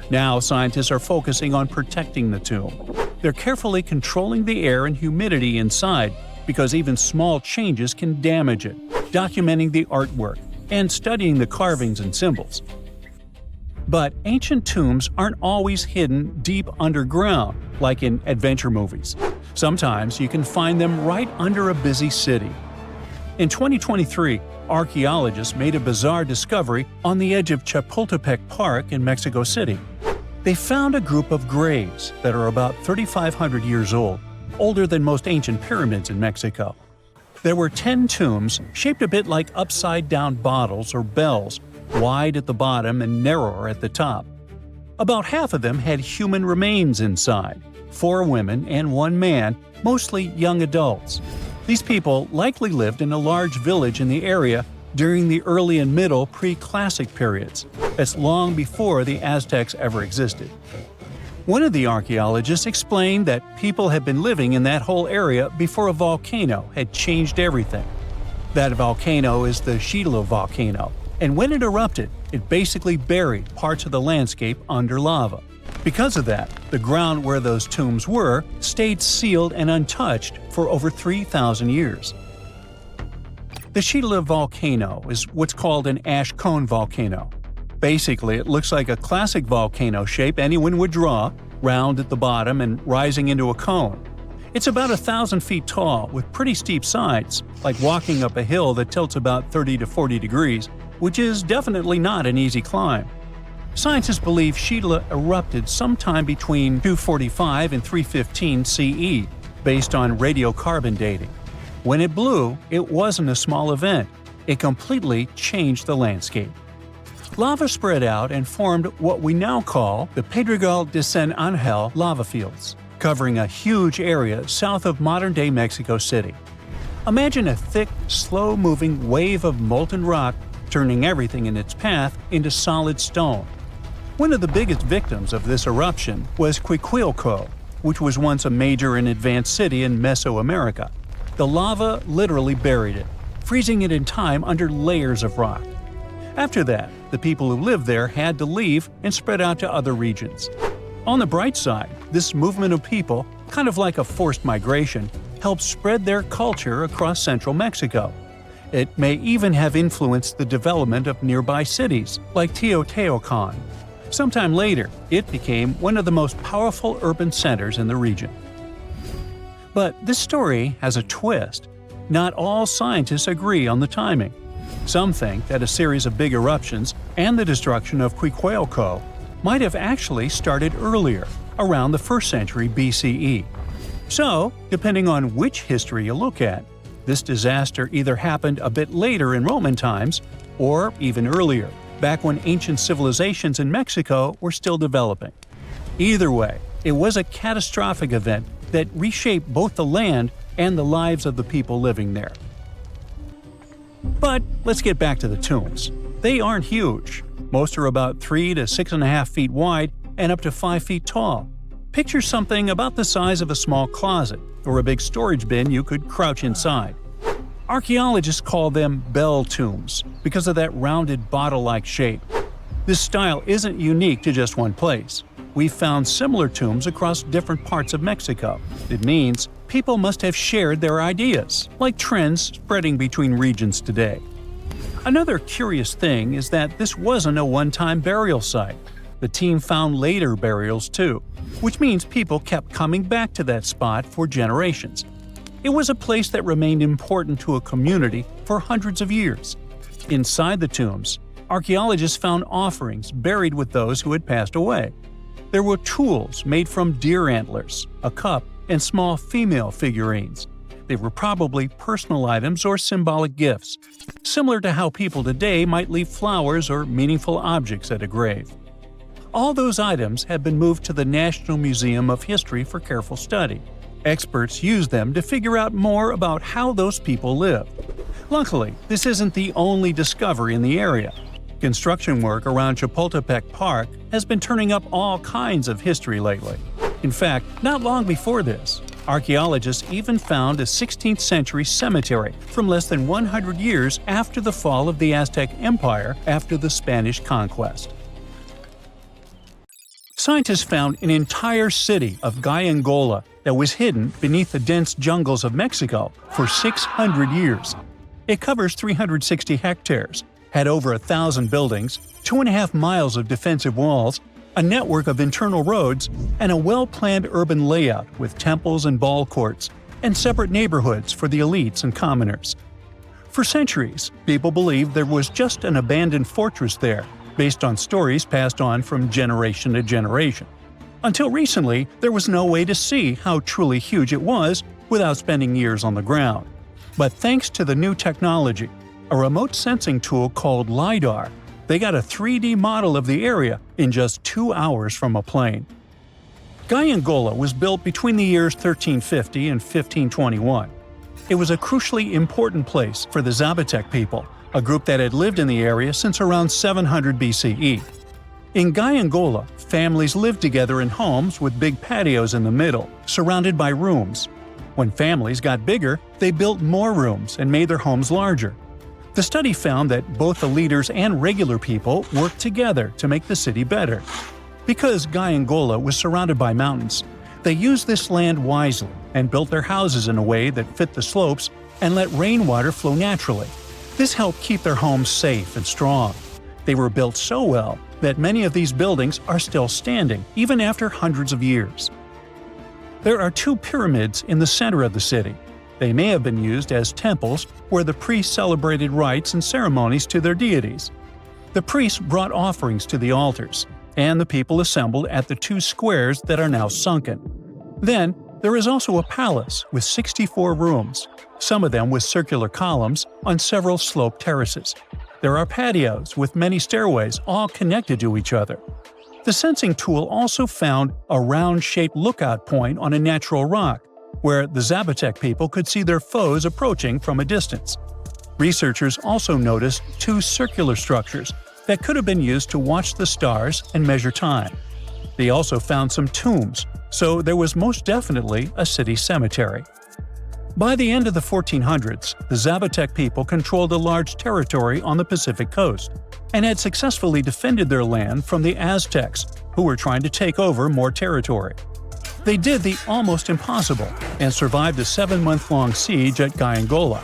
Now scientists are focusing on protecting the tomb. They're carefully controlling the air and humidity inside because even small changes can damage it, documenting the artwork, and studying the carvings and symbols. But ancient tombs aren't always hidden deep underground, like in adventure movies. Sometimes you can find them right under a busy city. In 2023, archaeologists made a bizarre discovery on the edge of Chapultepec Park in Mexico City. They found a group of graves that are about 3,500 years old, older than most ancient pyramids in Mexico. There were 10 tombs shaped a bit like upside-down bottles or bells, wide at the bottom and narrower at the top. About half of them had human remains inside, 4 women and 1 man, mostly young adults. These people likely lived in a large village in the area during the early and middle pre-classic periods. That's long before the Aztecs ever existed. One of the archaeologists explained that people had been living in that whole area before a volcano had changed everything. That volcano is the Chile volcano, and when it erupted, it basically buried parts of the landscape under lava. Because of that, the ground where those tombs were stayed sealed and untouched for over 3,000 years. The Chile volcano is what's called an ash cone volcano. Basically, it looks like a classic volcano shape anyone would draw, round at the bottom and rising into a cone. It's about 1,000 feet tall with pretty steep sides, like walking up a hill that tilts about 30 to 40 degrees, which is definitely not an easy climb. Scientists believe Chile erupted sometime between 245 and 315 CE, based on radiocarbon dating. When it blew, it wasn't a small event. It completely changed the landscape. Lava spread out and formed what we now call the Pedregal de San Angel lava fields, covering a huge area south of modern-day Mexico City. Imagine a thick, slow-moving wave of molten rock turning everything in its path into solid stone. One of the biggest victims of this eruption was Cuicuilco, which was once a major and advanced city in Mesoamerica. The lava literally buried it, freezing it in time under layers of rock. After that, the people who lived there had to leave and spread out to other regions. On the bright side, this movement of people, kind of like a forced migration, helped spread their culture across central Mexico. It may even have influenced the development of nearby cities, like Teotihuacan. Sometime later, it became one of the most powerful urban centers in the region. But this story has a twist. Not all scientists agree on the timing. Some think that a series of big eruptions and the destruction of Cuicuilco might have actually started earlier, around the 1st century BCE. So, depending on which history you look at, this disaster either happened a bit later in Roman times or even earlier, back when ancient civilizations in Mexico were still developing. Either way, it was a catastrophic event that reshaped both the land and the lives of the people living there. But let's get back to the tombs. They aren't huge. Most are about 3 to 6.5 feet wide and up to 5 feet tall. Picture something about the size of a small closet or a big storage bin you could crouch inside. Archaeologists call them bell tombs because of that rounded bottle-like shape. This style isn't unique to just one place. We've found similar tombs across different parts of Mexico. It means people must have shared their ideas, like trends spreading between regions today. Another curious thing is that this wasn't a one-time burial site. The team found later burials too, which means people kept coming back to that spot for generations. It was a place that remained important to a community for hundreds of years. Inside the tombs, archaeologists found offerings buried with those who had passed away. There were tools made from deer antlers, a cup, and small female figurines. They were probably personal items or symbolic gifts, similar to how people today might leave flowers or meaningful objects at a grave. All those items have been moved to the National Museum of History for careful study. Experts use them to figure out more about how those people lived. Luckily, this isn't the only discovery in the area. Construction work around Chapultepec Park has been turning up all kinds of history lately. In fact, not long before this, Archaeologists even found a 16th century cemetery from less than 100 years after the fall of the Aztec Empire after the Spanish conquest. Scientists found an entire city of Gaiangola that was hidden beneath the dense jungles of Mexico for 600 years. It covers 360 hectares, had over 1,000 buildings, 2.5 miles of defensive walls, a network of internal roads, and a well-planned urban layout with temples and ball courts, and separate neighborhoods for the elites and commoners. For centuries, people believed there was just an abandoned fortress there, based on stories passed on from generation to generation. Until recently, there was no way to see how truly huge it was without spending years on the ground. But thanks to the new technology, a remote sensing tool called LiDAR, they got a 3D model of the area in just 2 hours from a plane. Gaiangola was built between the years 1350 and 1521. It was a crucially important place for the Zapotec people, a group that had lived in the area since around 700 BCE. In Gaiangola, families lived together in homes with big patios in the middle, surrounded by rooms. When families got bigger, they built more rooms and made their homes larger. The study found that both the leaders and regular people worked together to make the city better. Because Gaiangola was surrounded by mountains, they used this land wisely and built their houses in a way that fit the slopes and let rainwater flow naturally. This helped keep their homes safe and strong. They were built so well that many of these buildings are still standing, even after hundreds of years. There are 2 pyramids in the center of the city. They may have been used as temples where the priests celebrated rites and ceremonies to their deities. The priests brought offerings to the altars, and the people assembled at the 2 squares that are now sunken. Then, there is also a palace with 64 rooms, some of them with circular columns on several sloped terraces. There are patios with many stairways all connected to each other. The sensing tool also found a round-shaped lookout point on a natural rock, where the Zapotec people could see their foes approaching from a distance. Researchers also noticed 2 circular structures that could have been used to watch the stars and measure time. They also found some tombs, so there was most definitely a city cemetery. By the end of the 1400s, the Zapotec people controlled a large territory on the Pacific coast and had successfully defended their land from the Aztecs, who were trying to take over more territory. They did the almost impossible and survived a 7-month-long siege at Gaiangola.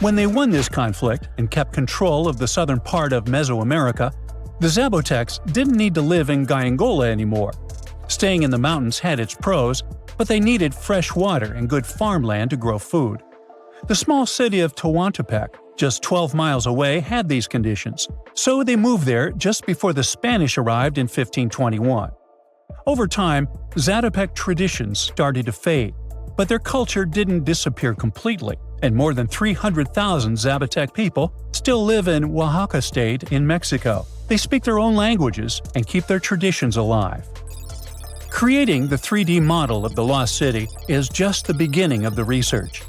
When they won this conflict and kept control of the southern part of Mesoamerica, the Zapotecs didn't need to live in Gaiangola anymore. Staying in the mountains had its pros, but they needed fresh water and good farmland to grow food. The small city of Tehuantepec, just 12 miles away, had these conditions, so they moved there just before the Spanish arrived in 1521. Over time, Zapotec traditions started to fade, but their culture didn't disappear completely, and more than 300,000 Zapotec people still live in Oaxaca state in Mexico. They speak their own languages and keep their traditions alive. Creating the 3D model of the lost city is just the beginning of the research.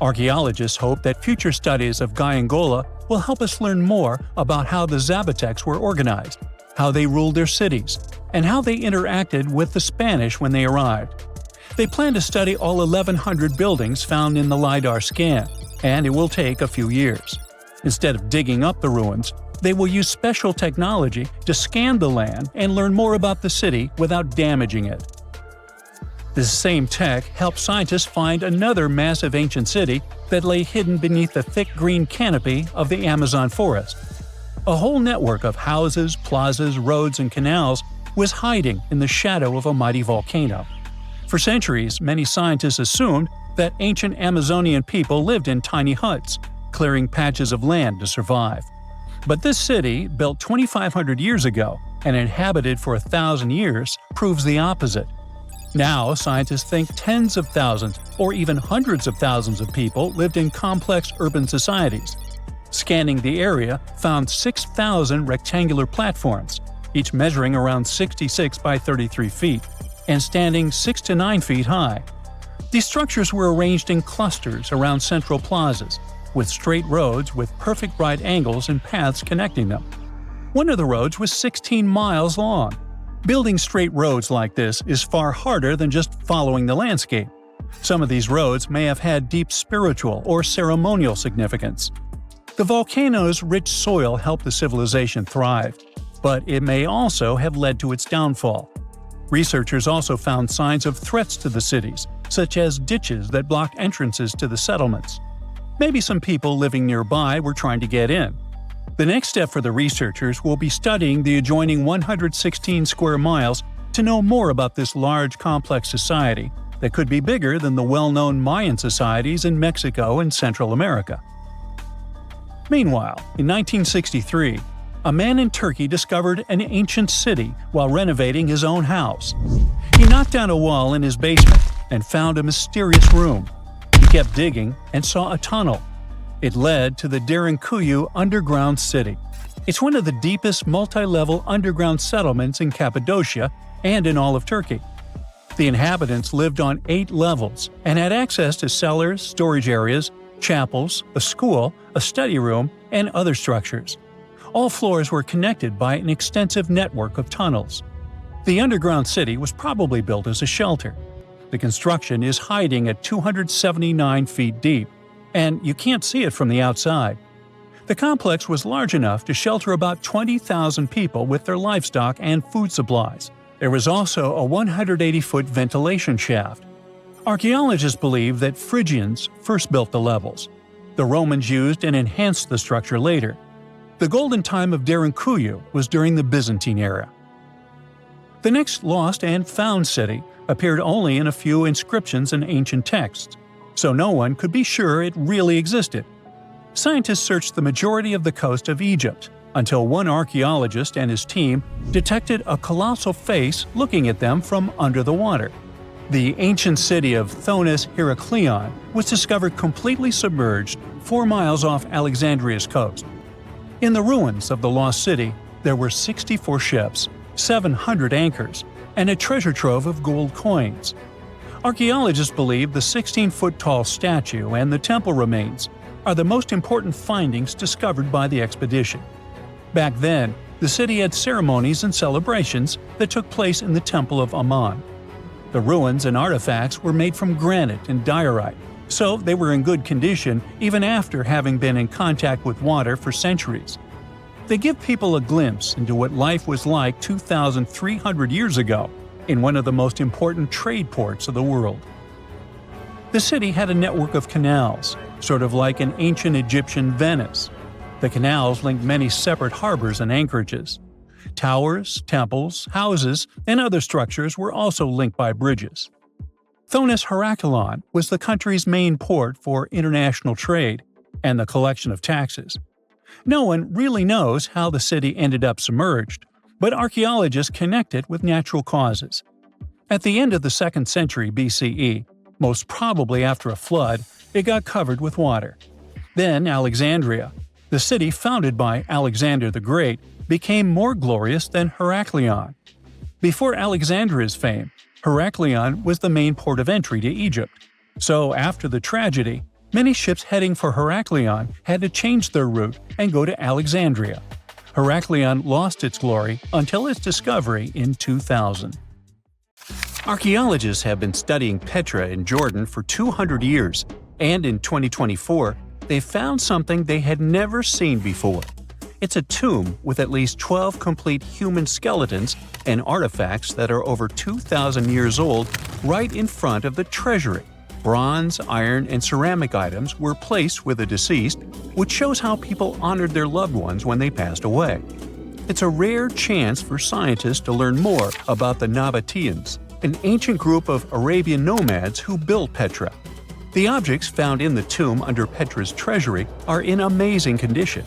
Archaeologists hope that future studies of Gaiangola will help us learn more about how the Zapotecs were organized, how they ruled their cities, and how they interacted with the Spanish when they arrived. They plan to study all 1,100 buildings found in the LiDAR scan, and it will take a few years. Instead of digging up the ruins, they will use special technology to scan the land and learn more about the city without damaging it. This same tech helped scientists find another massive ancient city that lay hidden beneath the thick green canopy of the Amazon forest. A whole network of houses, plazas, roads, and canals was hiding in the shadow of a mighty volcano. For centuries, many scientists assumed that ancient Amazonian people lived in tiny huts, clearing patches of land to survive. But this city, built 2,500 years ago and inhabited for 1,000 years, proves the opposite. Now, scientists think tens of thousands or even hundreds of thousands of people lived in complex urban societies. Scanning the area found 6,000 rectangular platforms, each measuring around 66 by 33 feet, and standing 6 to 9 feet high. These structures were arranged in clusters around central plazas, with straight roads with perfect right angles and paths connecting them. One of the roads was 16 miles long. Building straight roads like this is far harder than just following the landscape. Some of these roads may have had deep spiritual or ceremonial significance. The volcano's rich soil helped the civilization thrive, but it may also have led to its downfall. Researchers also found signs of threats to the cities, such as ditches that blocked entrances to the settlements. Maybe some people living nearby were trying to get in. The next step for the researchers will be studying the adjoining 116 square miles to know more about this large, complex society that could be bigger than the well-known Mayan societies in Mexico and Central America. Meanwhile, in 1963, a man in Turkey discovered an ancient city while renovating his own house. He knocked down a wall in his basement and found a mysterious room. He kept digging and saw a tunnel. It led to the Derinkuyu underground city. It's one of the deepest multi-level underground settlements in Cappadocia and in all of Turkey. The inhabitants lived on 8 levels and had access to cellars, storage areas, chapels, a school, a study room, and other structures. All floors were connected by an extensive network of tunnels. The underground city was probably built as a shelter. The construction is hiding at 279 feet deep, and you can't see it from the outside. The complex was large enough to shelter about 20,000 people with their livestock and food supplies. There was also a 180-foot ventilation shaft. Archaeologists believe that Phrygians first built the levels. The Romans used and enhanced the structure later. The golden time of Derinkuyu was during the Byzantine era. The next lost and found city appeared only in a few inscriptions and ancient texts, so no one could be sure it really existed. Scientists searched the majority of the coast of Egypt until one archaeologist and his team detected a colossal face looking at them from under the water. The ancient city of Thonis Heraklion was discovered completely submerged 4 miles off Alexandria's coast. In the ruins of the lost city, there were 64 ships, 700 anchors, and a treasure trove of gold coins. Archaeologists believe the 16-foot-tall statue and the temple remains are the most important findings discovered by the expedition. Back then, the city had ceremonies and celebrations that took place in the Temple of Ammon. The ruins and artifacts were made from granite and diorite, so they were in good condition even after having been in contact with water for centuries. They give people a glimpse into what life was like 2,300 years ago in one of the most important trade ports of the world. The city had a network of canals, sort of like an ancient Egyptian Venice. The canals linked many separate harbors and anchorages. Towers, temples, houses, and other structures were also linked by bridges. Thonis Heraklion was the country's main port for international trade and the collection of taxes. No one really knows how the city ended up submerged, but archaeologists connect it with natural causes. At the end of the 2nd century BCE, most probably after a flood, it got covered with water. Then Alexandria, the city founded by Alexander the Great, became more glorious than Heraklion. Before Alexandria's fame, Heraklion was the main port of entry to Egypt. So after the tragedy, many ships heading for Heraklion had to change their route and go to Alexandria. Heraklion lost its glory until its discovery in 2000. Archaeologists have been studying Petra in Jordan for 200 years, and in 2024, they found something they had never seen before. It's a tomb with at least 12 complete human skeletons and artifacts that are over 2,000 years old right in front of the treasury. Bronze, iron, and ceramic items were placed with the deceased, which shows how people honored their loved ones when they passed away. It's a rare chance for scientists to learn more about the Nabateans, an ancient group of Arabian nomads who built Petra. The objects found in the tomb under Petra's treasury are in amazing condition,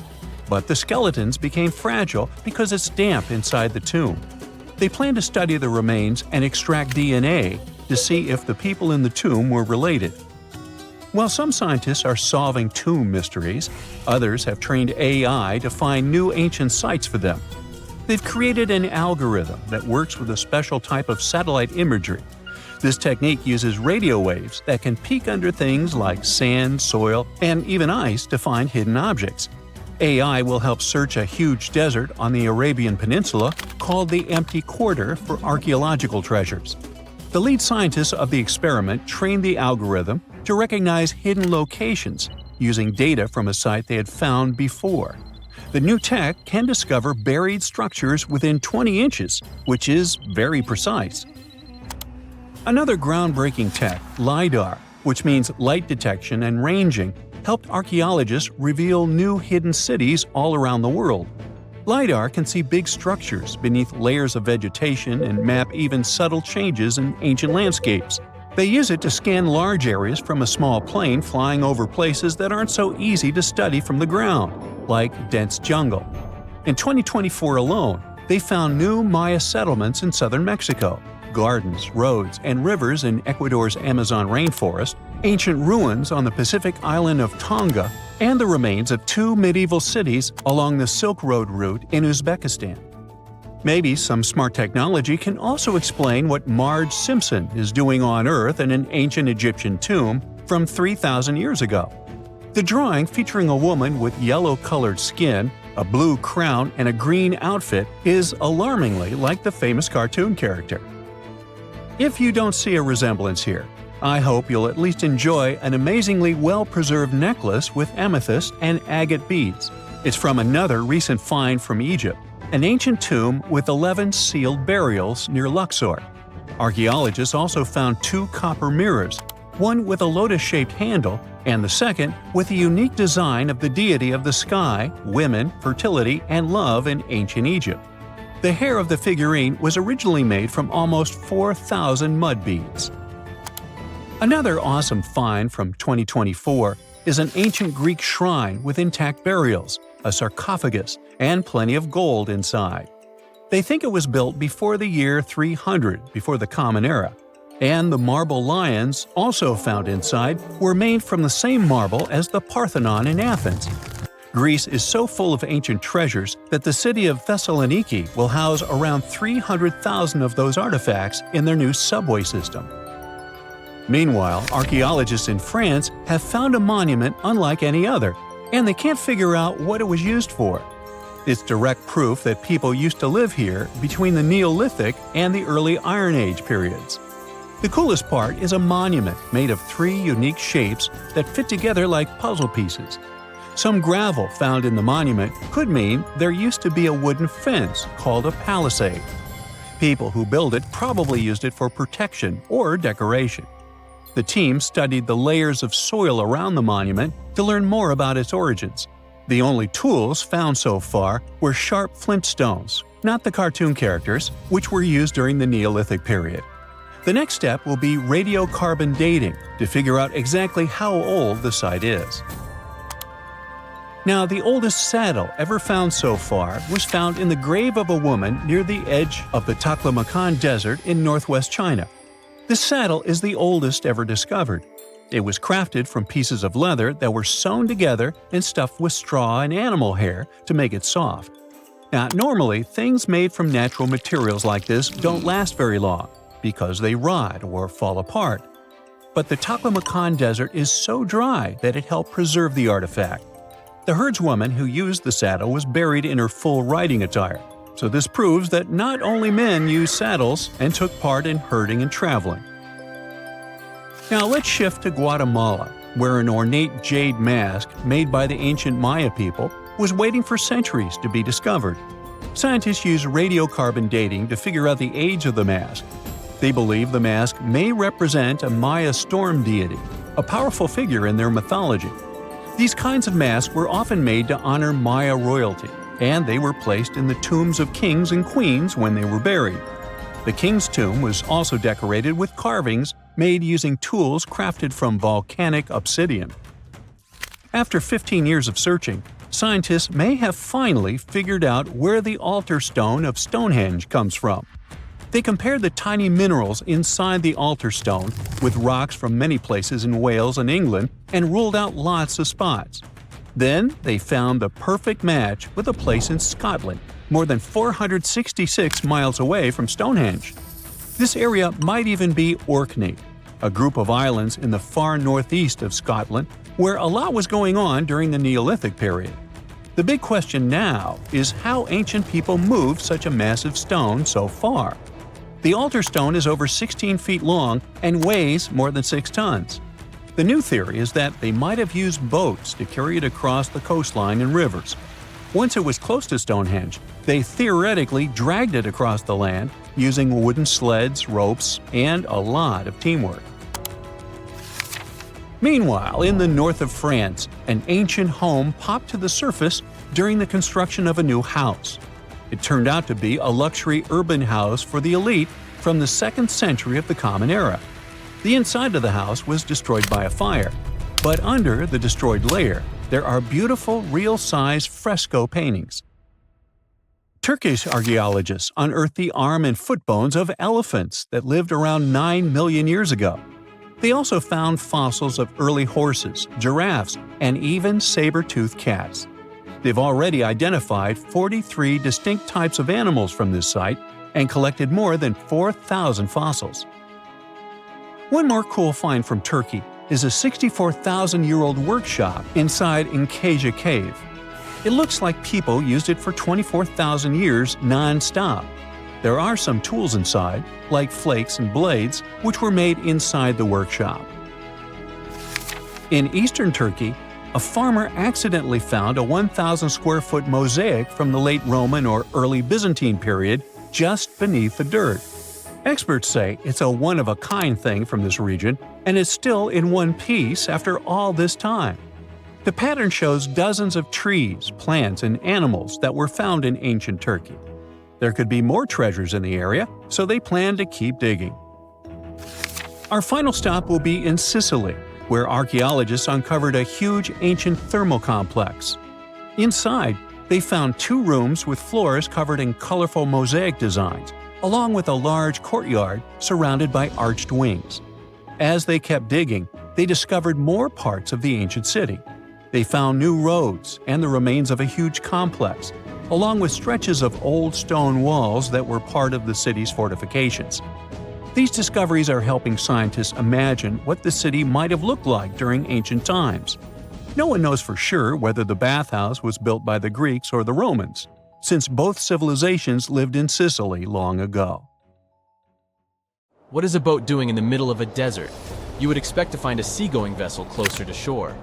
but the skeletons became fragile because it's damp inside the tomb. They plan to study the remains and extract DNA to see if the people in the tomb were related. While some scientists are solving tomb mysteries, others have trained AI to find new ancient sites for them. They've created an algorithm that works with a special type of satellite imagery. This technique uses radio waves that can peek under things like sand, soil, and even ice to find hidden objects. AI will help search a huge desert on the Arabian Peninsula called the Empty Quarter for archaeological treasures. The lead scientists of the experiment trained the algorithm to recognize hidden locations using data from a site they had found before. The new tech can discover buried structures within 20 inches, which is very precise. Another groundbreaking tech, LiDAR, which means light detection and ranging, helped archaeologists reveal new hidden cities all around the world. LiDAR can see big structures beneath layers of vegetation and map even subtle changes in ancient landscapes. They use it to scan large areas from a small plane flying over places that aren't so easy to study from the ground, like dense jungle. In 2024 alone, they found new Maya settlements in southern Mexico, gardens, roads, and rivers in Ecuador's Amazon rainforest, ancient ruins on the Pacific island of Tonga, and the remains of 2 medieval cities along the Silk Road route in Uzbekistan. Maybe some smart technology can also explain what Marge Simpson is doing on Earth in an ancient Egyptian tomb from 3,000 years ago. The drawing, featuring a woman with yellow-colored skin, a blue crown, and a green outfit, is alarmingly like the famous cartoon character. If you don't see a resemblance here, I hope you'll at least enjoy an amazingly well-preserved necklace with amethyst and agate beads. It's from another recent find from Egypt, an ancient tomb with 11 sealed burials near Luxor. Archaeologists also found 2 copper mirrors, one with a lotus-shaped handle and the second with a unique design of the deity of the sky, women, fertility, and love in ancient Egypt. The hair of the figurine was originally made from almost 4,000 mud beads. Another awesome find from 2024 is an ancient Greek shrine with intact burials, a sarcophagus, and plenty of gold inside. They think it was built before the year 300 before the Common Era, and the marble lions also found inside were made from the same marble as the Parthenon in Athens. Greece is so full of ancient treasures that the city of Thessaloniki will house around 300,000 of those artifacts in their new subway system. Meanwhile, archaeologists in France have found a monument unlike any other, and they can't figure out what it was used for. It's direct proof that people used to live here between the Neolithic and the early Iron Age periods. The coolest part is a monument made of 3 unique shapes that fit together like puzzle pieces. Some gravel found in the monument could mean there used to be a wooden fence called a palisade. People who built it probably used it for protection or decoration. The team studied the layers of soil around the monument to learn more about its origins. The only tools found so far were sharp flint stones, not the cartoon characters, which were used during the Neolithic period. The next step will be radiocarbon dating to figure out exactly how old the site is. Now, the oldest saddle ever found so far was found in the grave of a woman near the edge of the Taklamakan Desert in northwest China. This saddle is the oldest ever discovered. It was crafted from pieces of leather that were sewn together and stuffed with straw and animal hair to make it soft. Now, normally, things made from natural materials like this don't last very long because they rot or fall apart. But the Taklamakan Desert is so dry that it helped preserve the artifact. The herdswoman who used the saddle was buried in her full riding attire, so this proves that not only men used saddles and took part in herding and traveling. Now let's shift to Guatemala, where an ornate jade mask made by the ancient Maya people was waiting for centuries to be discovered. Scientists use radiocarbon dating to figure out the age of the mask. They believe the mask may represent a Maya storm deity, a powerful figure in their mythology. These kinds of masks were often made to honor Maya royalty, and they were placed in the tombs of kings and queens when they were buried. The king's tomb was also decorated with carvings made using tools crafted from volcanic obsidian. After 15 years of searching, scientists may have finally figured out where the altar stone of Stonehenge comes from. They compared the tiny minerals inside the altar stone with rocks from many places in Wales and England and ruled out lots of spots. Then they found the perfect match with a place in Scotland, more than 466 miles away from Stonehenge. This area might even be Orkney, a group of islands in the far northeast of Scotland where a lot was going on during the Neolithic period. The big question now is how ancient people moved such a massive stone so far. The altar stone is over 16 feet long and weighs more than 6 tons. The new theory is that they might have used boats to carry it across the coastline and rivers. Once it was close to Stonehenge, they theoretically dragged it across the land using wooden sleds, ropes, and a lot of teamwork. Meanwhile, in the north of France, an ancient home popped to the surface during the construction of a new house. It turned out to be a luxury urban house for the elite from the 2nd century of the Common Era. The inside of the house was destroyed by a fire, but under the destroyed layer, there are beautiful, real-size fresco paintings. Turkish archaeologists unearthed the arm and foot bones of elephants that lived around 9 million years ago. They also found fossils of early horses, giraffes, and even saber-toothed cats. They've already identified 43 distinct types of animals from this site and collected more than 4,000 fossils. One more cool find from Turkey is a 64,000-year-old workshop inside Enkaja Cave. It looks like people used it for 24,000 years non-stop. There are some tools inside, like flakes and blades, which were made inside the workshop. In eastern Turkey, a farmer accidentally found a 1,000-square-foot mosaic from the late Roman or early Byzantine period just beneath the dirt. Experts say it's a one-of-a-kind thing from this region, and it's still in one piece after all this time. The pattern shows dozens of trees, plants, and animals that were found in ancient Turkey. There could be more treasures in the area, so they plan to keep digging. Our final stop will be in Sicily, where archaeologists uncovered a huge ancient thermal complex. Inside, they found 2 rooms with floors covered in colorful mosaic designs, along with a large courtyard surrounded by arched wings. As they kept digging, they discovered more parts of the ancient city. They found new roads and the remains of a huge complex, along with stretches of old stone walls that were part of the city's fortifications. These discoveries are helping scientists imagine what the city might have looked like during ancient times. No one knows for sure whether the bathhouse was built by the Greeks or the Romans, since both civilizations lived in Sicily long ago. What is a boat doing in the middle of a desert? You would expect to find a seagoing vessel closer to shore.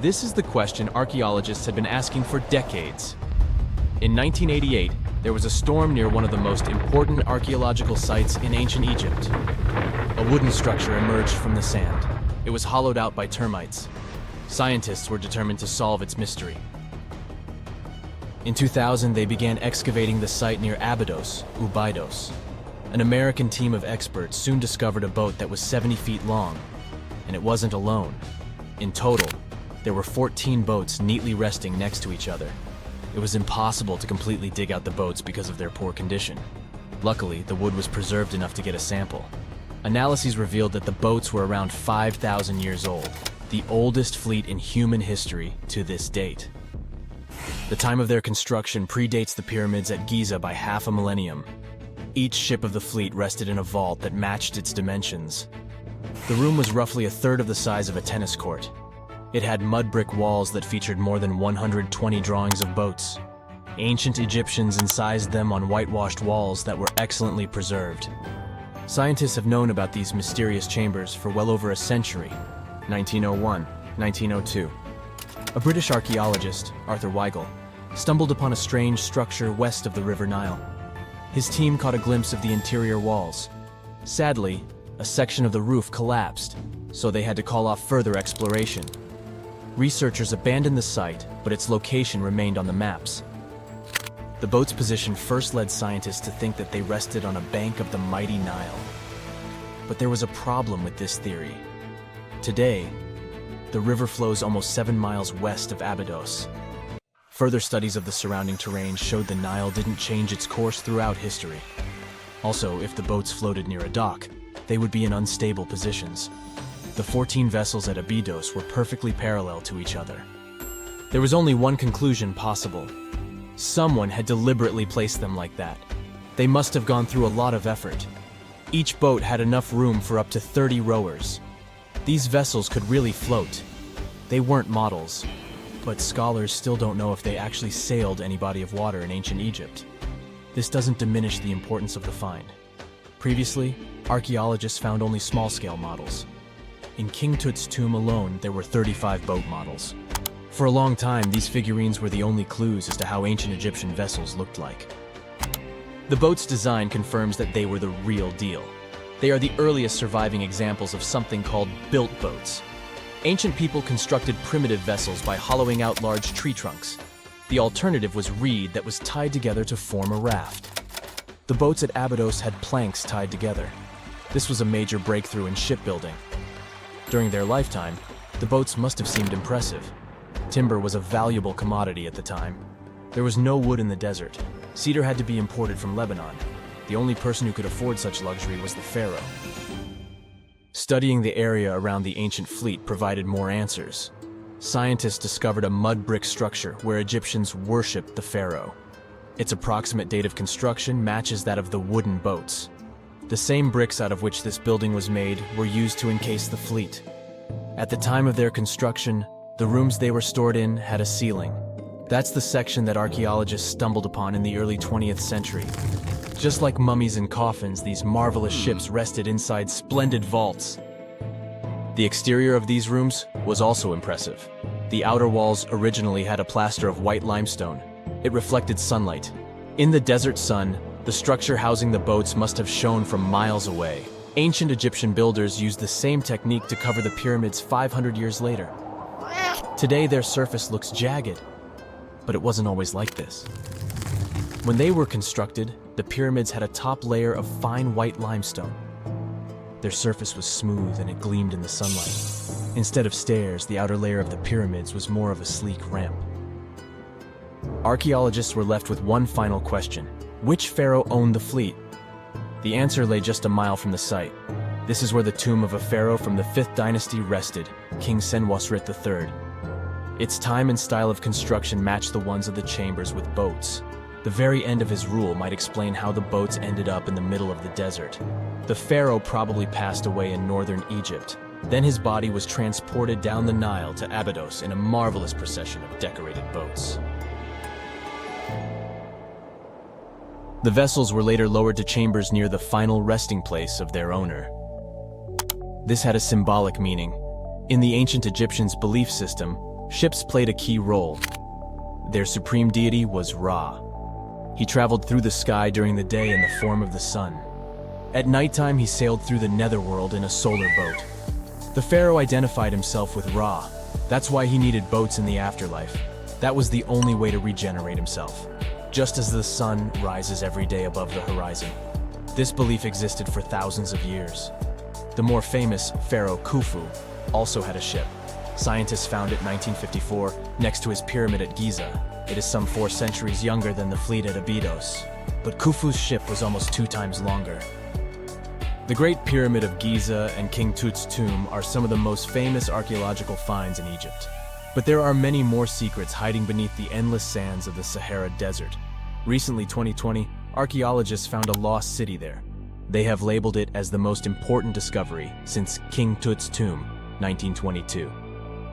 This is the question archaeologists had been asking for decades. In 1988, there was a storm near one of the most important archaeological sites in ancient Egypt. A wooden structure emerged from the sand. It was hollowed out by termites. Scientists were determined to solve its mystery. In 2000, they began excavating the site near Abydos, Ubidos. An American team of experts soon discovered a boat that was 70 feet long, and it wasn't alone. In total, there were 14 boats neatly resting next to each other. It was impossible to completely dig out the boats because of their poor condition. Luckily, the wood was preserved enough to get a sample. Analyses revealed that the boats were around 5,000 years old, the oldest fleet in human history to this date. The time of their construction predates the pyramids at Giza by half a millennium. Each ship of the fleet rested in a vault that matched its dimensions. The room was roughly a third of the size of a tennis court. It had mud brick walls that featured more than 120 drawings of boats. Ancient Egyptians incised them on whitewashed walls that were excellently preserved. Scientists have known about these mysterious chambers for well over a century. 1901, 1902. A British archaeologist, Arthur Weigel, stumbled upon a strange structure west of the River Nile. His team caught a glimpse of the interior walls. Sadly, a section of the roof collapsed, so they had to call off further exploration. Researchers abandoned the site, but its location remained on the maps. The boat's position first led scientists to think that they rested on a bank of the mighty Nile. But there was a problem with this theory. Today, the river flows almost 7 miles west of Abydos. Further studies of the surrounding terrain showed the Nile didn't change its course throughout history. Also, if the boats floated near a dock, they would be in unstable positions. The 14 vessels at Abydos were perfectly parallel to each other. There was only one conclusion possible. Someone had deliberately placed them like that. They must have gone through a lot of effort. Each boat had enough room for up to 30 rowers. These vessels could really float. They weren't models, but scholars still don't know if they actually sailed any body of water in ancient Egypt. This doesn't diminish the importance of the find. Previously, archaeologists found only small-scale models. In King Tut's tomb alone, there were 35 boat models. For a long time, these figurines were the only clues as to how ancient Egyptian vessels looked like. The boat's design confirms that they were the real deal. They are the earliest surviving examples of something called built boats. Ancient people constructed primitive vessels by hollowing out large tree trunks. The alternative was reed that was tied together to form a raft. The boats at Abydos had planks tied together. This was a major breakthrough in shipbuilding. During their lifetime, the boats must have seemed impressive. Timber was a valuable commodity at the time. There was no wood in the desert. Cedar had to be imported from Lebanon. The only person who could afford such luxury was the pharaoh. Studying the area around the ancient fleet provided more answers. Scientists discovered a mud brick structure where Egyptians worshipped the pharaoh. Its approximate date of construction matches that of the wooden boats. The same bricks out of which this building was made were used to encase the fleet. At the time of their construction, the rooms they were stored in had a ceiling. That's the section that archaeologists stumbled upon in the early 20th century. Just like mummies and coffins, these marvelous ships rested inside splendid vaults. The exterior of these rooms was also impressive. The outer walls originally had a plaster of white limestone. It reflected sunlight. In the desert sun, the structure housing the boats must have shone from miles away. Ancient Egyptian builders used the same technique to cover the pyramids 500 years later. Today, their surface looks jagged, but it wasn't always like this. When they were constructed, the pyramids had a top layer of fine white limestone. Their surface was smooth and it gleamed in the sunlight. Instead of stairs, the outer layer of the pyramids was more of a sleek ramp. Archaeologists were left with one final question. Which pharaoh owned the fleet? The answer lay just a mile from the site. This is where the tomb of a pharaoh from the 5th dynasty rested, King Senwosret III. Its time and style of construction matched the ones of the chambers with boats. The very end of his rule might explain how the boats ended up in the middle of the desert. The pharaoh probably passed away in northern Egypt. Then his body was transported down the Nile to Abydos in a marvelous procession of decorated boats. The vessels were later lowered to chambers near the final resting place of their owner. This had a symbolic meaning. In the ancient Egyptians' belief system, ships played a key role. Their supreme deity was Ra. He traveled through the sky during the day in the form of the sun. At nighttime, he sailed through the netherworld in a solar boat. The pharaoh identified himself with Ra. That's why he needed boats in the afterlife. That was the only way to regenerate himself. Just as the sun rises every day above the horizon. This belief existed for thousands of years. The more famous Pharaoh Khufu also had a ship. Scientists found it in 1954 next to his pyramid at Giza. It is some 4 centuries younger than the fleet at Abydos, but Khufu's ship was almost 2 times longer. The Great Pyramid of Giza and King Tut's tomb are some of the most famous archaeological finds in Egypt. But there are many more secrets hiding beneath the endless sands of the Sahara Desert. Recently, 2020, archaeologists found a lost city there. They have labeled it as the most important discovery since King Tut's tomb, 1922.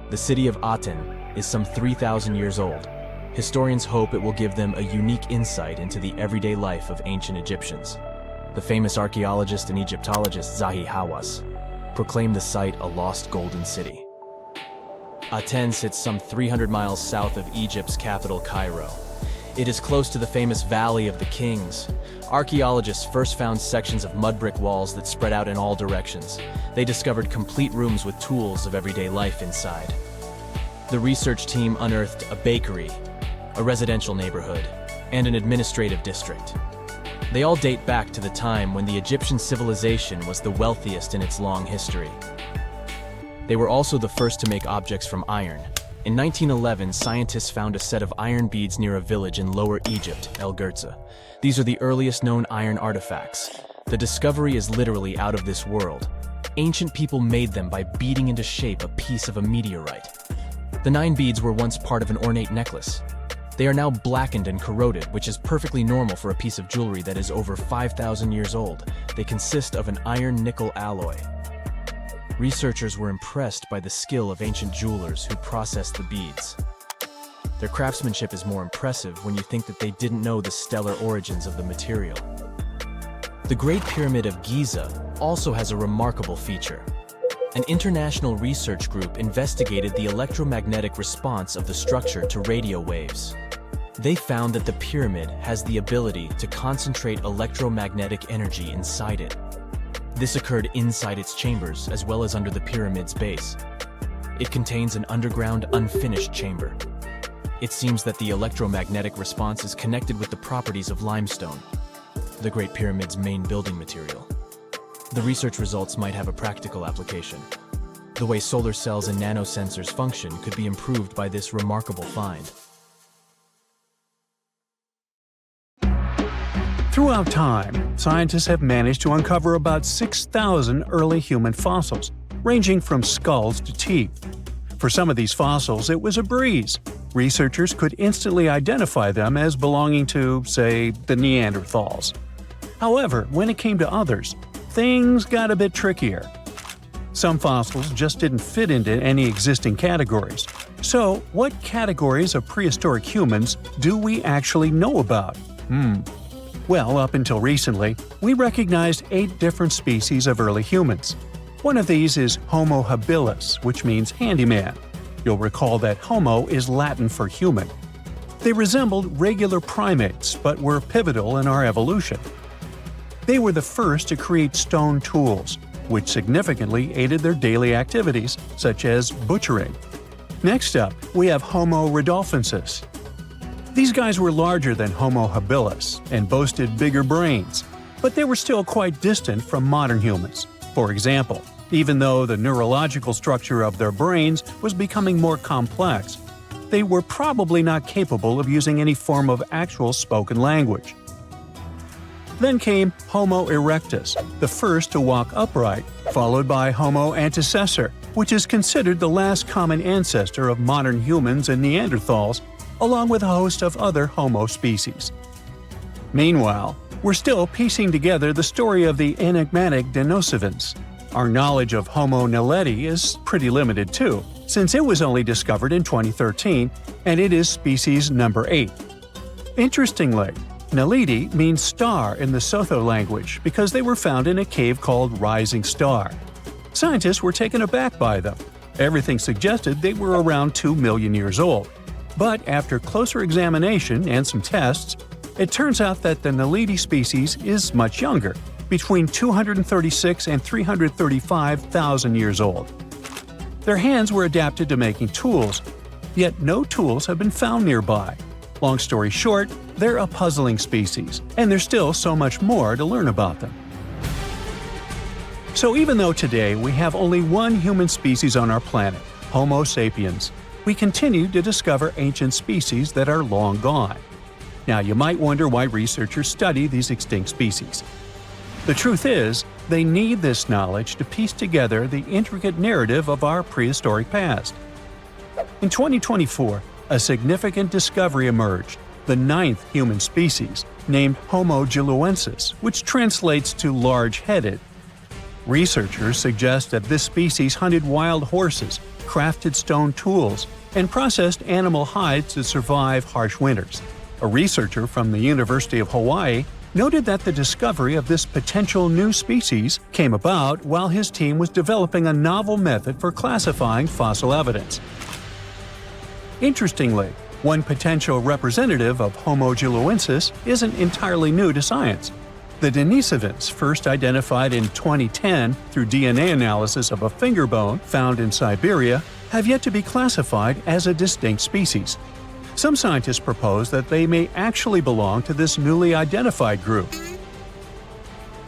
The city of Aten is some 3,000 years old. Historians hope it will give them a unique insight into the everyday life of ancient Egyptians. The famous archaeologist and Egyptologist Zahi Hawass proclaimed the site a lost golden city. Aten sits some 300 miles south of Egypt's capital, Cairo. It is close to the famous Valley of the Kings. Archaeologists first found sections of mud brick walls that spread out in all directions. They discovered complete rooms with tools of everyday life inside. The research team unearthed a bakery, a residential neighborhood, and an administrative district. They all date back to the time when the Egyptian civilization was the wealthiest in its long history. They were also the first to make objects from iron. In 1911, scientists found a set of iron beads near a village in Lower Egypt, El Girza. These are the earliest known iron artifacts. The discovery is literally out of this world. Ancient people made them by beating into shape a piece of a meteorite. The 9 beads were once part of an ornate necklace. They are now blackened and corroded, which is perfectly normal for a piece of jewelry that is over 5,000 years old. They consist of an iron-nickel alloy. Researchers were impressed by the skill of ancient jewelers who processed the beads. Their craftsmanship is more impressive when you think that they didn't know the stellar origins of the material. The Great Pyramid of Giza also has a remarkable feature. An international research group investigated the electromagnetic response of the structure to radio waves. They found that the pyramid has the ability to concentrate electromagnetic energy inside it. This occurred inside its chambers as well as under the pyramid's base. It contains an underground unfinished chamber. It seems that the electromagnetic response is connected with the properties of limestone, the Great Pyramid's main building material. The research results might have a practical application. The way solar cells and nanosensors function could be improved by this remarkable find. Throughout time, scientists have managed to uncover about 6,000 early human fossils, ranging from skulls to teeth. For some of these fossils, it was a breeze. Researchers could instantly identify them as belonging to, say, the Neanderthals. However, when it came to others, things got a bit trickier. Some fossils just didn't fit into any existing categories. So, what categories of prehistoric humans do we actually know about? Well, up until recently, we recognized 8 different species of early humans. One of these is Homo habilis, which means handyman. You'll recall that Homo is Latin for human. They resembled regular primates, but were pivotal in our evolution. They were the first to create stone tools, which significantly aided their daily activities, such as butchering. Next up, we have Homo rudolfensis. These guys were larger than Homo habilis and boasted bigger brains, but they were still quite distant from modern humans. For example, even though the neurological structure of their brains was becoming more complex, they were probably not capable of using any form of actual spoken language. Then came Homo erectus, the first to walk upright, followed by Homo antecessor, which is considered the last common ancestor of modern humans and Neanderthals, along with a host of other Homo species. Meanwhile, we're still piecing together the story of the enigmatic Denisovans. Our knowledge of Homo naledi is pretty limited too, since it was only discovered in 2013, and it is species number 8. Interestingly, Naledi means star in the Sotho language because they were found in a cave called Rising Star. Scientists were taken aback by them. Everything suggested they were around 2 million years old. But after closer examination and some tests, it turns out that the Naledi species is much younger, between 236 and 335,000 years old. Their hands were adapted to making tools, yet no tools have been found nearby. Long story short, they're a puzzling species, and there's still so much more to learn about them. So even though today we have only one human species on our planet, Homo sapiens, we continue to discover ancient species that are long gone. Now, you might wonder why researchers study these extinct species. The truth is, they need this knowledge to piece together the intricate narrative of our prehistoric past. In 2024, a significant discovery emerged, the 9th human species, named Homo giluensis, which translates to large-headed. Researchers suggest that this species hunted wild horses, crafted stone tools, and processed animal hides to survive harsh winters. A researcher from the University of Hawaii noted that the discovery of this potential new species came about while his team was developing a novel method for classifying fossil evidence. Interestingly, one potential representative of Homo giluensis isn't entirely new to science. The Denisovans, first identified in 2010 through DNA analysis of a finger bone found in Siberia, have yet to be classified as a distinct species. Some scientists propose that they may actually belong to this newly identified group.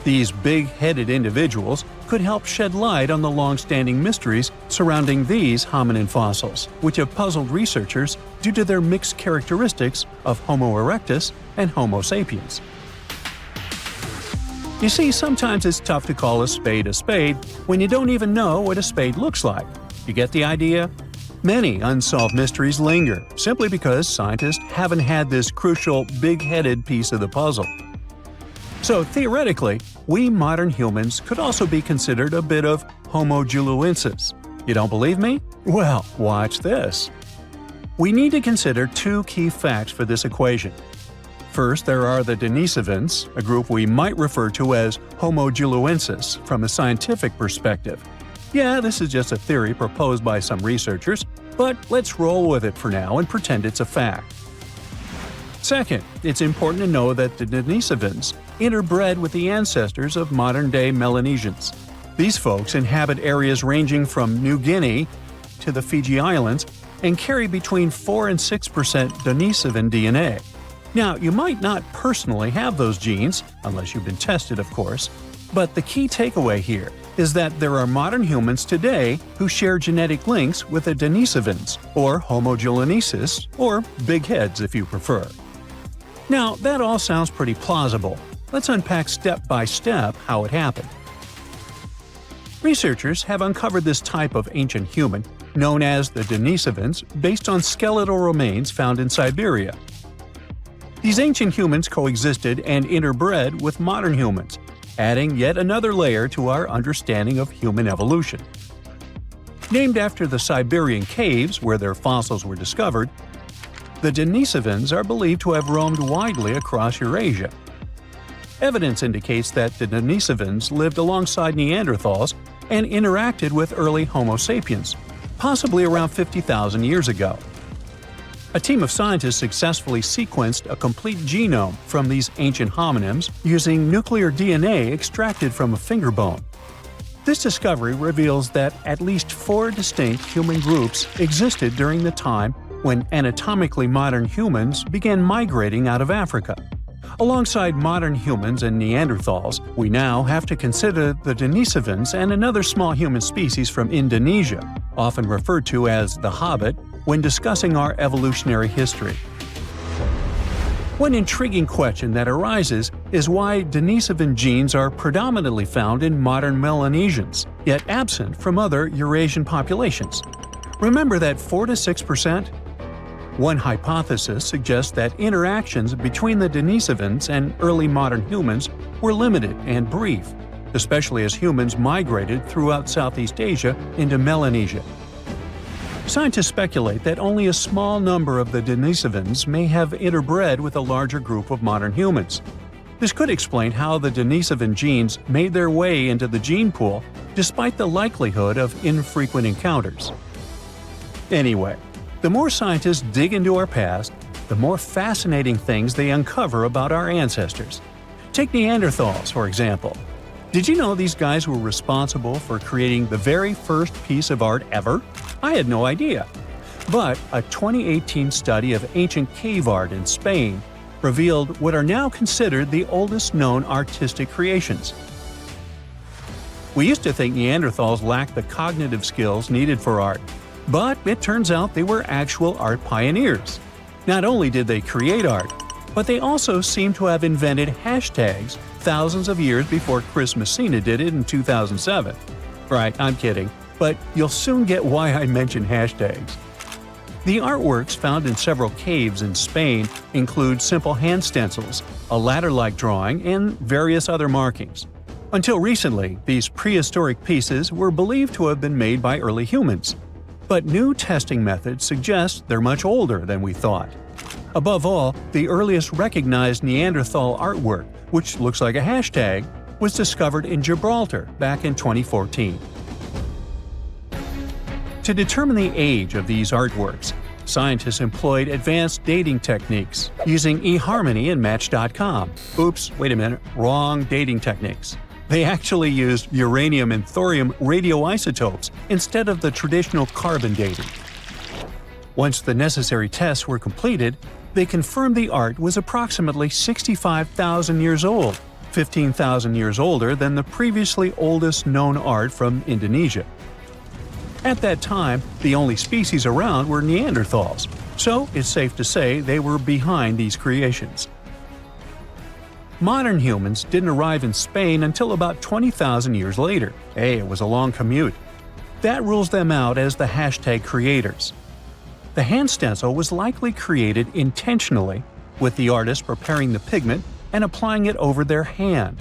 These big-headed individuals could help shed light on the long-standing mysteries surrounding these hominin fossils, which have puzzled researchers due to their mixed characteristics of Homo erectus and Homo sapiens. You see, sometimes it's tough to call a spade when you don't even know what a spade looks like. You get the idea? Many unsolved mysteries linger, simply because scientists haven't had this crucial, big-headed piece of the puzzle. So theoretically, we modern humans could also be considered a bit of Homo giluensis. You don't believe me? Well, watch this. We need to consider 2 key facts for this equation. First, there are the Denisovans, a group we might refer to as Homo giluensis from a scientific perspective. Yeah, this is just a theory proposed by some researchers, but let's roll with it for now and pretend it's a fact. Second, it's important to know that the Denisovans interbred with the ancestors of modern-day Melanesians. These folks inhabit areas ranging from New Guinea to the Fiji Islands and carry between 4 and 6% Denisovan DNA. Now, you might not personally have those genes, unless you've been tested, of course, but the key takeaway here is that there are modern humans today who share genetic links with the Denisovans, or Homo giluensis, or big heads if you prefer. Now, that all sounds pretty plausible. Let's unpack step by step how it happened. Researchers have uncovered this type of ancient human, known as the Denisovans, based on skeletal remains found in Siberia. These ancient humans coexisted and interbred with modern humans, adding yet another layer to our understanding of human evolution. Named after the Siberian caves where their fossils were discovered, the Denisovans are believed to have roamed widely across Eurasia. Evidence indicates that the Denisovans lived alongside Neanderthals and interacted with early Homo sapiens, possibly around 50,000 years ago. A team of scientists successfully sequenced a complete genome from these ancient hominins using nuclear DNA extracted from a finger bone. This discovery reveals that at least 4 distinct human groups existed during the time when anatomically modern humans began migrating out of Africa. Alongside modern humans and Neanderthals, we now have to consider the Denisovans and another small human species from Indonesia, often referred to as the Hobbit, when discussing our evolutionary history. One intriguing question that arises is why Denisovan genes are predominantly found in modern Melanesians, yet absent from other Eurasian populations. Remember that 4 to 6%? One hypothesis suggests that interactions between the Denisovans and early modern humans were limited and brief, especially as humans migrated throughout Southeast Asia into Melanesia. Scientists speculate that only a small number of the Denisovans may have interbred with a larger group of modern humans. This could explain how the Denisovan genes made their way into the gene pool despite the likelihood of infrequent encounters. Anyway, the more scientists dig into our past, the more fascinating things they uncover about our ancestors. Take Neanderthals, for example. Did you know these guys were responsible for creating the very first piece of art ever? I had no idea. But a 2018 study of ancient cave art in Spain revealed what are now considered the oldest known artistic creations. We used to think Neanderthals lacked the cognitive skills needed for art, but it turns out they were actual art pioneers. Not only did they create art, but they also seem to have invented hashtags thousands of years before Chris Messina did it in 2007. Right, I'm kidding, but you'll soon get why I mention hashtags. The artworks found in several caves in Spain include simple hand stencils, a ladder-like drawing, and various other markings. Until recently, these prehistoric pieces were believed to have been made by early humans. But new testing methods suggest they're much older than we thought. Above all, the earliest recognized Neanderthal artwork, which looks like a hashtag, was discovered in Gibraltar back in 2014. To determine the age of these artworks, scientists employed advanced dating techniques using eHarmony and Match.com. Oops, wait a minute, wrong dating techniques. They actually used uranium and thorium radioisotopes instead of the traditional carbon dating. Once the necessary tests were completed, they confirmed the art was approximately 65,000 years old, 15,000 years older than the previously oldest known art from Indonesia. At that time, the only species around were Neanderthals, so it's safe to say they were behind these creations. Modern humans didn't arrive in Spain until about 20,000 years later. Hey, it was a long commute. That rules them out as the hashtag creators. The hand stencil was likely created intentionally, with the artist preparing the pigment and applying it over their hand.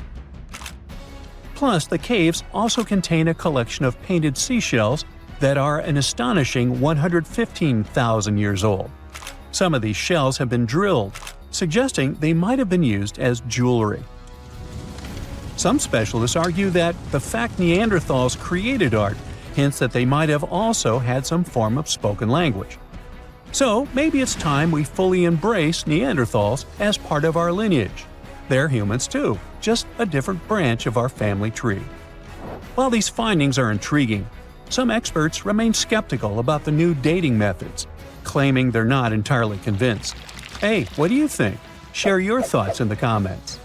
Plus, the caves also contain a collection of painted seashells that are an astonishing 115,000 years old. Some of these shells have been drilled, suggesting they might have been used as jewelry. Some specialists argue that the fact Neanderthals created art hints that they might have also had some form of spoken language. So maybe it's time we fully embrace Neanderthals as part of our lineage. They're humans too, just a different branch of our family tree. While these findings are intriguing, some experts remain skeptical about the new dating methods, claiming they're not entirely convinced. Hey, what do you think? Share your thoughts in the comments.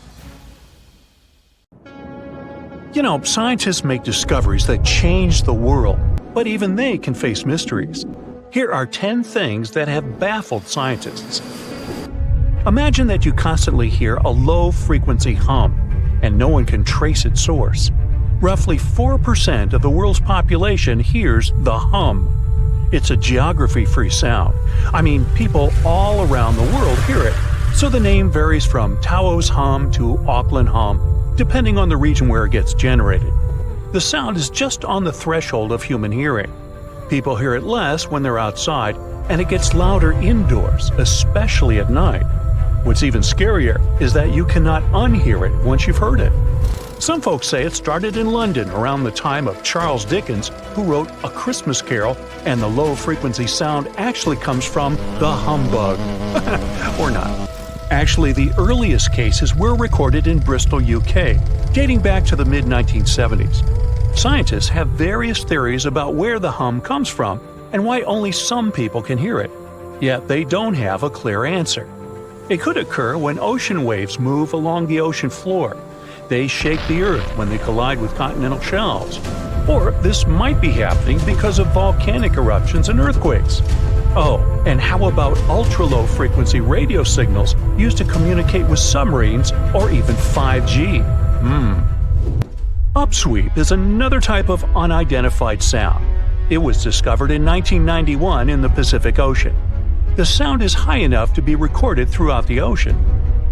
You know, scientists make discoveries that change the world, but even they can face mysteries. Here are 10 things that have baffled scientists. Imagine that you constantly hear a low-frequency hum, and no one can trace its source. Roughly 4% of the world's population hears the hum. It's a geography-free sound. I mean, people all around the world hear it, so the name varies from Tao's hum to Auckland hum, depending on the region where it gets generated. The sound is just on the threshold of human hearing. People hear it less when they're outside, and it gets louder indoors, especially at night. What's even scarier is that you cannot unhear it once you've heard it. Some folks say it started in London around the time of Charles Dickens, who wrote A Christmas Carol, and the low-frequency sound actually comes from the humbug. Or not. Actually, the earliest cases were recorded in Bristol, UK, dating back to the mid-1970s. Scientists have various theories about where the hum comes from and why only some people can hear it, yet they don't have a clear answer. It could occur when ocean waves move along the ocean floor. They shake the Earth when they collide with continental shelves. Or this might be happening because of volcanic eruptions and earthquakes. Oh, and how about ultra-low frequency radio signals used to communicate with submarines or even 5G? Upsweep is another type of unidentified sound. It was discovered in 1991 in the Pacific Ocean. The sound is high enough to be recorded throughout the ocean.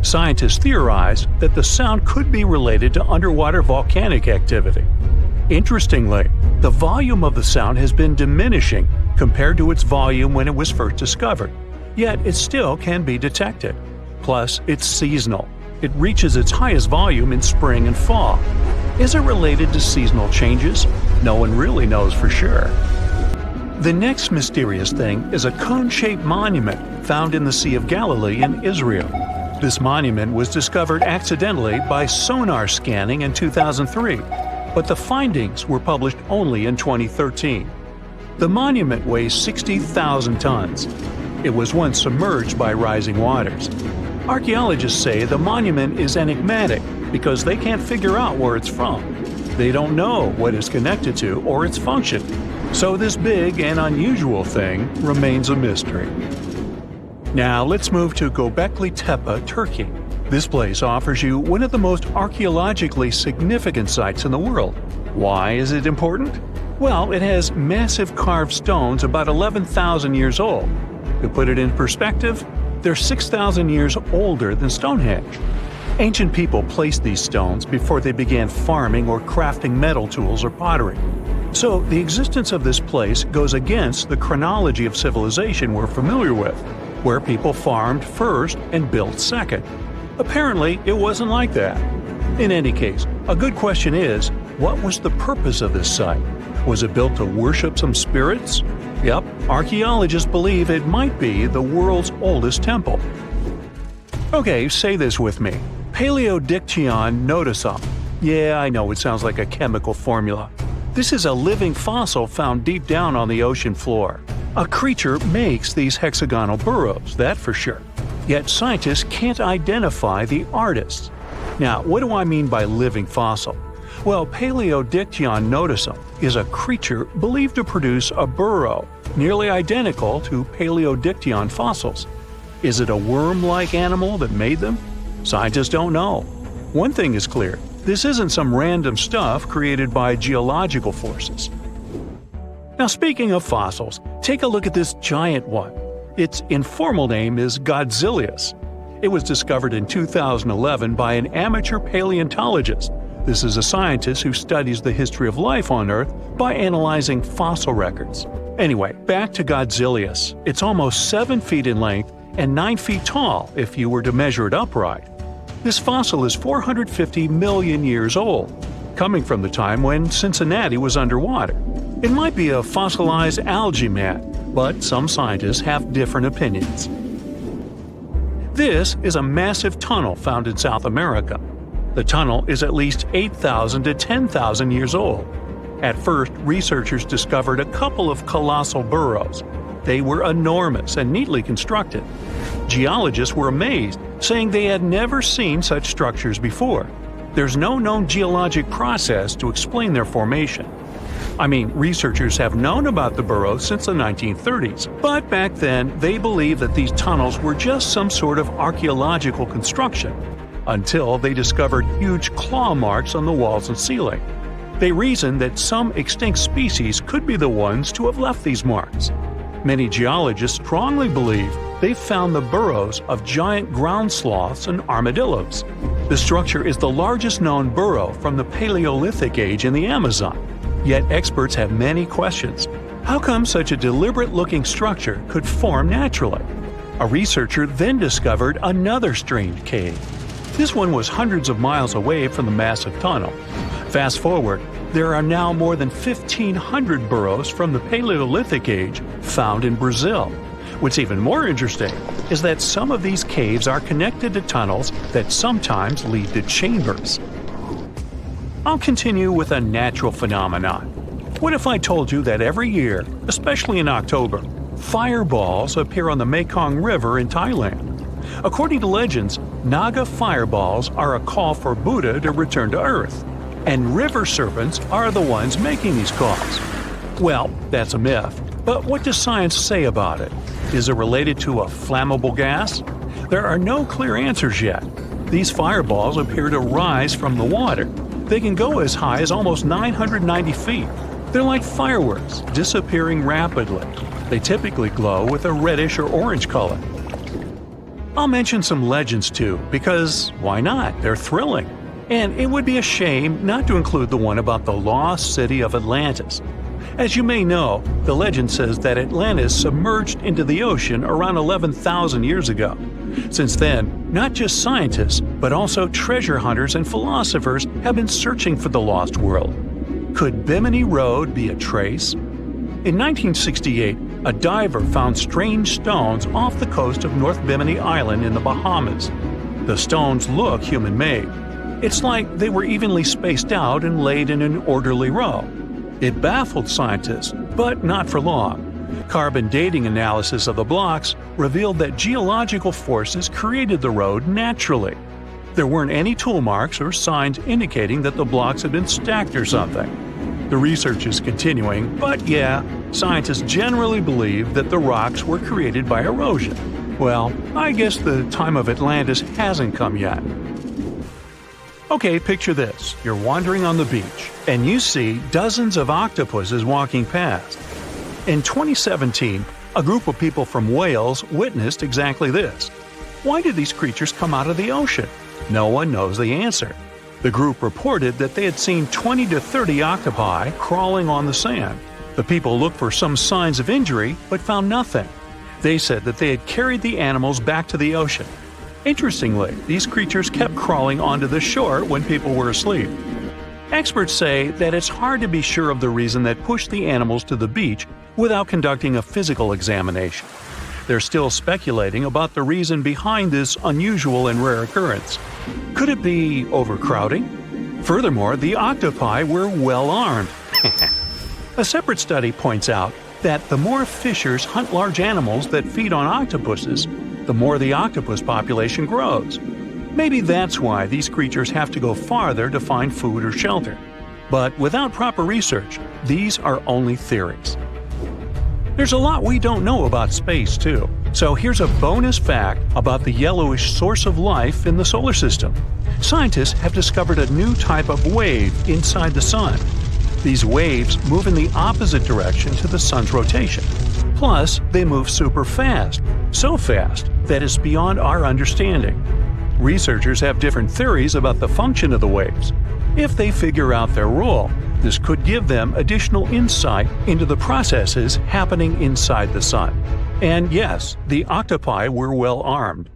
Scientists theorize that the sound could be related to underwater volcanic activity. Interestingly, the volume of the sound has been diminishing compared to its volume when it was first discovered, yet it still can be detected. Plus, it's seasonal. It reaches its highest volume in spring and fall. Is it related to seasonal changes? No one really knows for sure. The next mysterious thing is a cone-shaped monument found in the Sea of Galilee in Israel. This monument was discovered accidentally by sonar scanning in 2003, but the findings were published only in 2013. The monument weighs 60,000 tons. It was once submerged by rising waters. Archaeologists say the monument is enigmatic because they can't figure out where it's from. They don't know what it's connected to or its function. So this big and unusual thing remains a mystery. Now let's move to Göbekli Tepe, Turkey. This place offers you one of the most archaeologically significant sites in the world. Why is it important? Well, it has massive carved stones about 11,000 years old. To put it in perspective, they're 6,000 years older than Stonehenge. Ancient people placed these stones before they began farming or crafting metal tools or pottery. So the existence of this place goes against the chronology of civilization we're familiar with, where people farmed first and built second. Apparently, it wasn't like that. In any case, a good question is, what was the purpose of this site? Was it built to worship some spirits? Yep, archaeologists believe it might be the world's oldest temple. Okay, say this with me. Paleodictyon notusum. Yeah, I know it sounds like a chemical formula. This is a living fossil found deep down on the ocean floor. A creature makes these hexagonal burrows, that for sure. Yet scientists can't identify the artist. Now, what do I mean by living fossil? Well, Paleodictyon notusum is a creature believed to produce a burrow nearly identical to Paleodictyon fossils. Is it a worm-like animal that made them? Scientists don't know. One thing is clear, this isn't some random stuff created by geological forces. Now, speaking of fossils, take a look at this giant one. Its informal name is Godzillius. It was discovered in 2011 by an amateur paleontologist. This is a scientist who studies the history of life on Earth by analyzing fossil records. Anyway, back to Godzillius. It's almost 7 feet in length and 9 feet tall if you were to measure it upright. This fossil is 450 million years old, coming from the time when Cincinnati was underwater. It might be a fossilized algae mat, but some scientists have different opinions. This is a massive tunnel found in South America. The tunnel is at least 8,000 to 10,000 years old. At first, researchers discovered a couple of colossal burrows. They were enormous and neatly constructed. Geologists were amazed, saying they had never seen such structures before. There's no known geologic process to explain their formation. I mean, researchers have known about the burrows since the 1930s, but back then they believed that these tunnels were just some sort of archaeological construction, until they discovered huge claw marks on the walls and ceiling. They reasoned that some extinct species could be the ones to have left these marks. Many geologists strongly believe they found the burrows of giant ground sloths and armadillos. The structure is the largest known burrow from the Paleolithic age in the Amazon. Yet experts have many questions. How come such a deliberate-looking structure could form naturally? A researcher then discovered another strange cave. This one was hundreds of miles away from the massive tunnel. Fast forward, there are now more than 1,500 burrows from the Paleolithic age found in Brazil. What's even more interesting is that some of these caves are connected to tunnels that sometimes lead to chambers. I'll continue with a natural phenomenon. What if I told you that every year, especially in October, fireballs appear on the Mekong River in Thailand? According to legends, Naga fireballs are a call for Buddha to return to Earth, and river serpents are the ones making these calls. Well, that's a myth, but what does science say about it? Is it related to a flammable gas? There are no clear answers yet. These fireballs appear to rise from the water. They can go as high as almost 990 feet. They're like fireworks, disappearing rapidly. They typically glow with a reddish or orange color. I'll mention some legends too, because why not? They're thrilling. And it would be a shame not to include the one about the lost city of Atlantis. As you may know, the legend says that Atlantis submerged into the ocean around 11,000 years ago. Since then, not just scientists, but also treasure hunters and philosophers have been searching for the lost world. Could Bimini Road be a trace? In 1968, a diver found strange stones off the coast of North Bimini Island in the Bahamas. The stones look human-made. It's like they were evenly spaced out and laid in an orderly row. It baffled scientists, but not for long. Carbon dating analysis of the blocks revealed that geological forces created the road naturally. There weren't any tool marks or signs indicating that the blocks had been stacked or something. The research is continuing, but yeah, scientists generally believe that the rocks were created by erosion. Well, I guess the time of Atlantis hasn't come yet. Okay, picture this. You're wandering on the beach, and you see dozens of octopuses walking past. In 2017, a group of people from Wales witnessed exactly this. Why did these creatures come out of the ocean? No one knows the answer. The group reported that they had seen 20 to 30 octopi crawling on the sand. The people looked for some signs of injury, but found nothing. They said that they had carried the animals back to the ocean. Interestingly, these creatures kept crawling onto the shore when people were asleep. Experts say that it's hard to be sure of the reason that pushed the animals to the beach without conducting a physical examination. They're still speculating about the reason behind this unusual and rare occurrence. Could it be overcrowding? Furthermore, the octopi were well armed. A separate study points out that the more fishers hunt large animals that feed on octopuses, the more the octopus population grows. Maybe that's why these creatures have to go farther to find food or shelter. But without proper research, these are only theories. There's a lot we don't know about space, too. So here's a bonus fact about the yellowish source of life in the solar system. Scientists have discovered a new type of wave inside the sun. These waves move in the opposite direction to the sun's rotation. Plus, they move super fast, so fast that it's beyond our understanding. Researchers have different theories about the function of the waves. If they figure out their role, this could give them additional insight into the processes happening inside the sun. And yes, the octopi were well armed.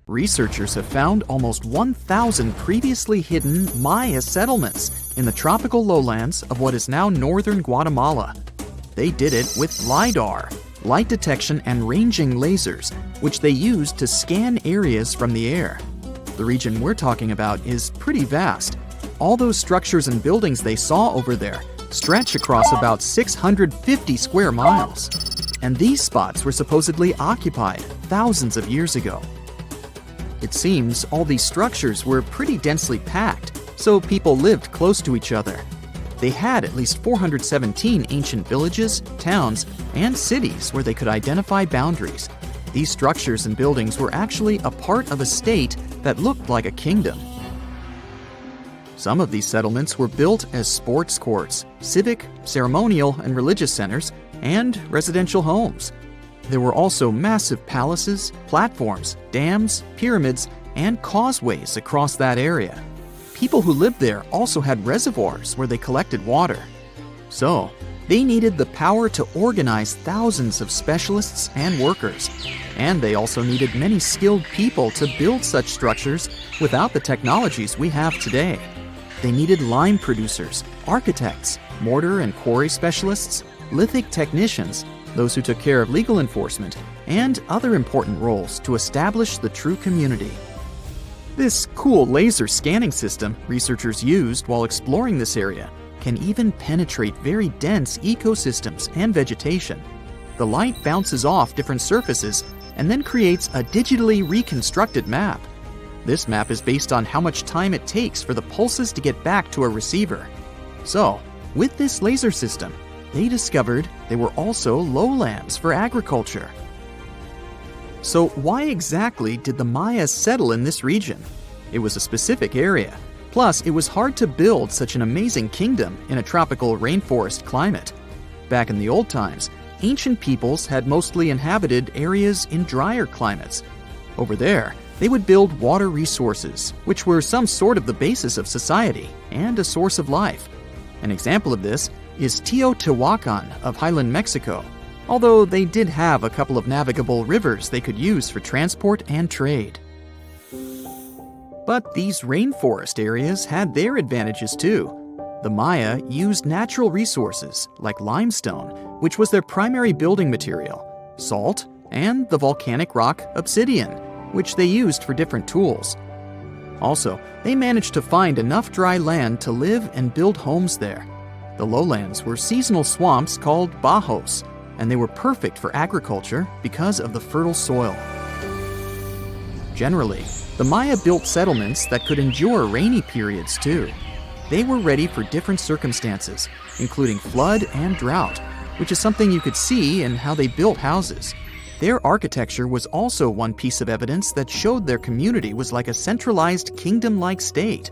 Researchers have found almost 1,000 previously hidden Maya settlements in the tropical lowlands of what is now northern Guatemala. They did it with LiDAR, light detection and ranging lasers, which they used to scan areas from the air. The region we're talking about is pretty vast. All those structures and buildings they saw over there stretch across about 650 square miles. And these spots were supposedly occupied thousands of years ago. It seems all these structures were pretty densely packed, so people lived close to each other. They had at least 417 ancient villages, towns, and cities where they could identify boundaries. These structures and buildings were actually a part of a state that looked like a kingdom. Some of these settlements were built as sports courts, civic, ceremonial, and religious centers, and residential homes. There were also massive palaces, platforms, dams, pyramids, and causeways across that area. People who lived there also had reservoirs where they collected water. So, they needed the power to organize thousands of specialists and workers. And they also needed many skilled people to build such structures without the technologies we have today. They needed lime producers, architects, mortar and quarry specialists, lithic technicians, those who took care of legal enforcement, and other important roles to establish the true community. This cool laser scanning system researchers used while exploring this area can even penetrate very dense ecosystems and vegetation. The light bounces off different surfaces and then creates a digitally reconstructed map. This map is based on how much time it takes for the pulses to get back to a receiver. So, with this laser system, they discovered they were also lowlands for agriculture. So why exactly did the Maya settle in this region? It was a specific area. Plus, it was hard to build such an amazing kingdom in a tropical rainforest climate. Back in the old times, ancient peoples had mostly inhabited areas in drier climates. Over there, they would build water resources, which were some sort of the basis of society and a source of life. An example of this is Teotihuacan of Highland Mexico, although they did have a couple of navigable rivers they could use for transport and trade. But these rainforest areas had their advantages too. The Maya used natural resources like limestone, which was their primary building material, salt, and the volcanic rock obsidian, which they used for different tools. Also, they managed to find enough dry land to live and build homes there. The lowlands were seasonal swamps called bajos, and they were perfect for agriculture because of the fertile soil. Generally, the Maya built settlements that could endure rainy periods too. They were ready for different circumstances, including flood and drought, which is something you could see in how they built houses. Their architecture was also one piece of evidence that showed their community was like a centralized kingdom-like state,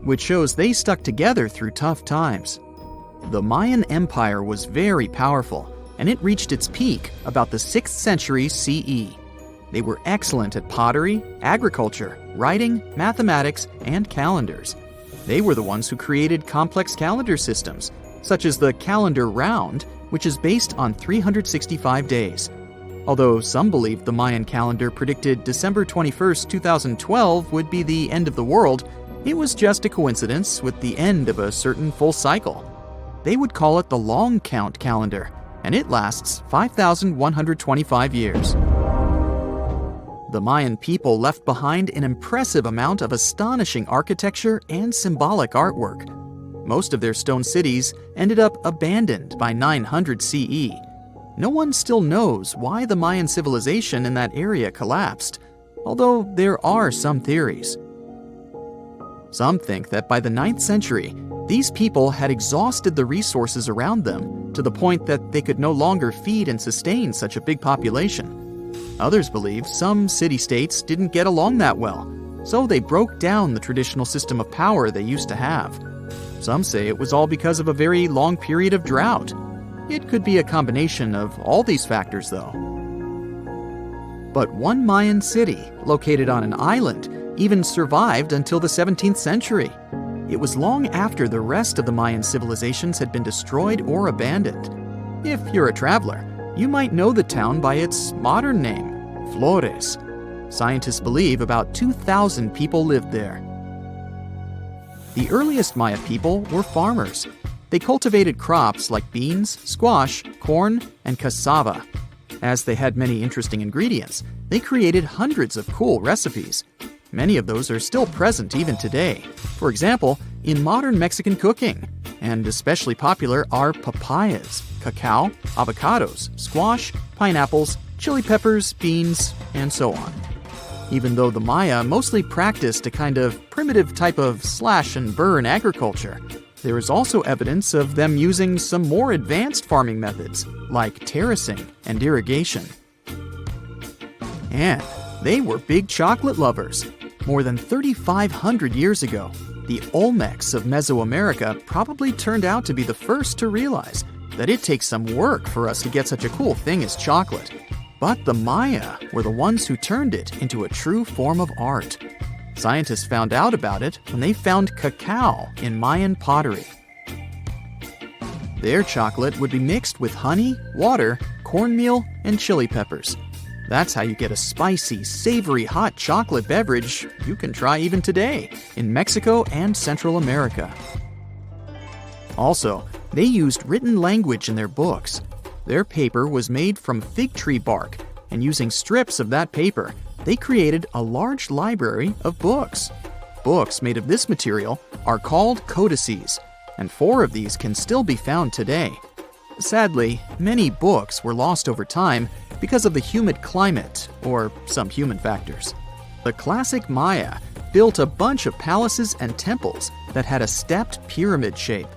which shows they stuck together through tough times. The Mayan Empire was very powerful, and it reached its peak about the 6th century CE. They were excellent at pottery, agriculture, writing, mathematics, and calendars. They were the ones who created complex calendar systems, such as the calendar round, which is based on 365 days. Although some believed the Mayan calendar predicted December 21st, 2012 would be the end of the world, it was just a coincidence with the end of a certain full cycle. They would call it the long count calendar, and it lasts 5,125 years. The Mayan people left behind an impressive amount of astonishing architecture and symbolic artwork. Most of their stone cities ended up abandoned by 900 CE. No one still knows why the Mayan civilization in that area collapsed, although there are some theories. Some think that by the 9th century, these people had exhausted the resources around them to the point that they could no longer feed and sustain such a big population. Others believe some city-states didn't get along that well, so they broke down the traditional system of power they used to have. Some say it was all because of a very long period of drought. It could be a combination of all these factors, though. But one Mayan city, located on an island, even survived until the 17th century. It was long after the rest of the Mayan civilizations had been destroyed or abandoned. If you're a traveler, You might know the town by its modern name, Flores. Scientists believe about 2,000 people lived there. The earliest Maya people were farmers. They cultivated crops like beans, squash, corn, and cassava. As they had many interesting ingredients, they created hundreds of cool recipes. Many of those are still present even today. For example, in modern Mexican cooking. And especially popular are papayas, cacao, avocados, squash, pineapples, chili peppers, beans, and so on. Even though the Maya mostly practiced a kind of primitive type of slash-and-burn agriculture, there is also evidence of them using some more advanced farming methods, like terracing and irrigation. And they were big chocolate lovers. More than 3,500 years ago, the Olmecs of Mesoamerica probably turned out to be the first to realize that it takes some work for us to get such a cool thing as chocolate. But the Maya were the ones who turned it into a true form of art. Scientists found out about it when they found cacao in Mayan pottery. Their chocolate would be mixed with honey, water, cornmeal, and chili peppers. That's how you get a spicy, savory, hot chocolate beverage you can try even today in Mexico and Central America. Also, they used written language in their books. Their paper was made from fig tree bark, and using strips of that paper, they created a large library of books. Books made of this material are called codices, and 4 of these can still be found today. Sadly, many books were lost over time because of the humid climate or some human factors. The classic Maya built a bunch of palaces and temples that had a stepped pyramid shape.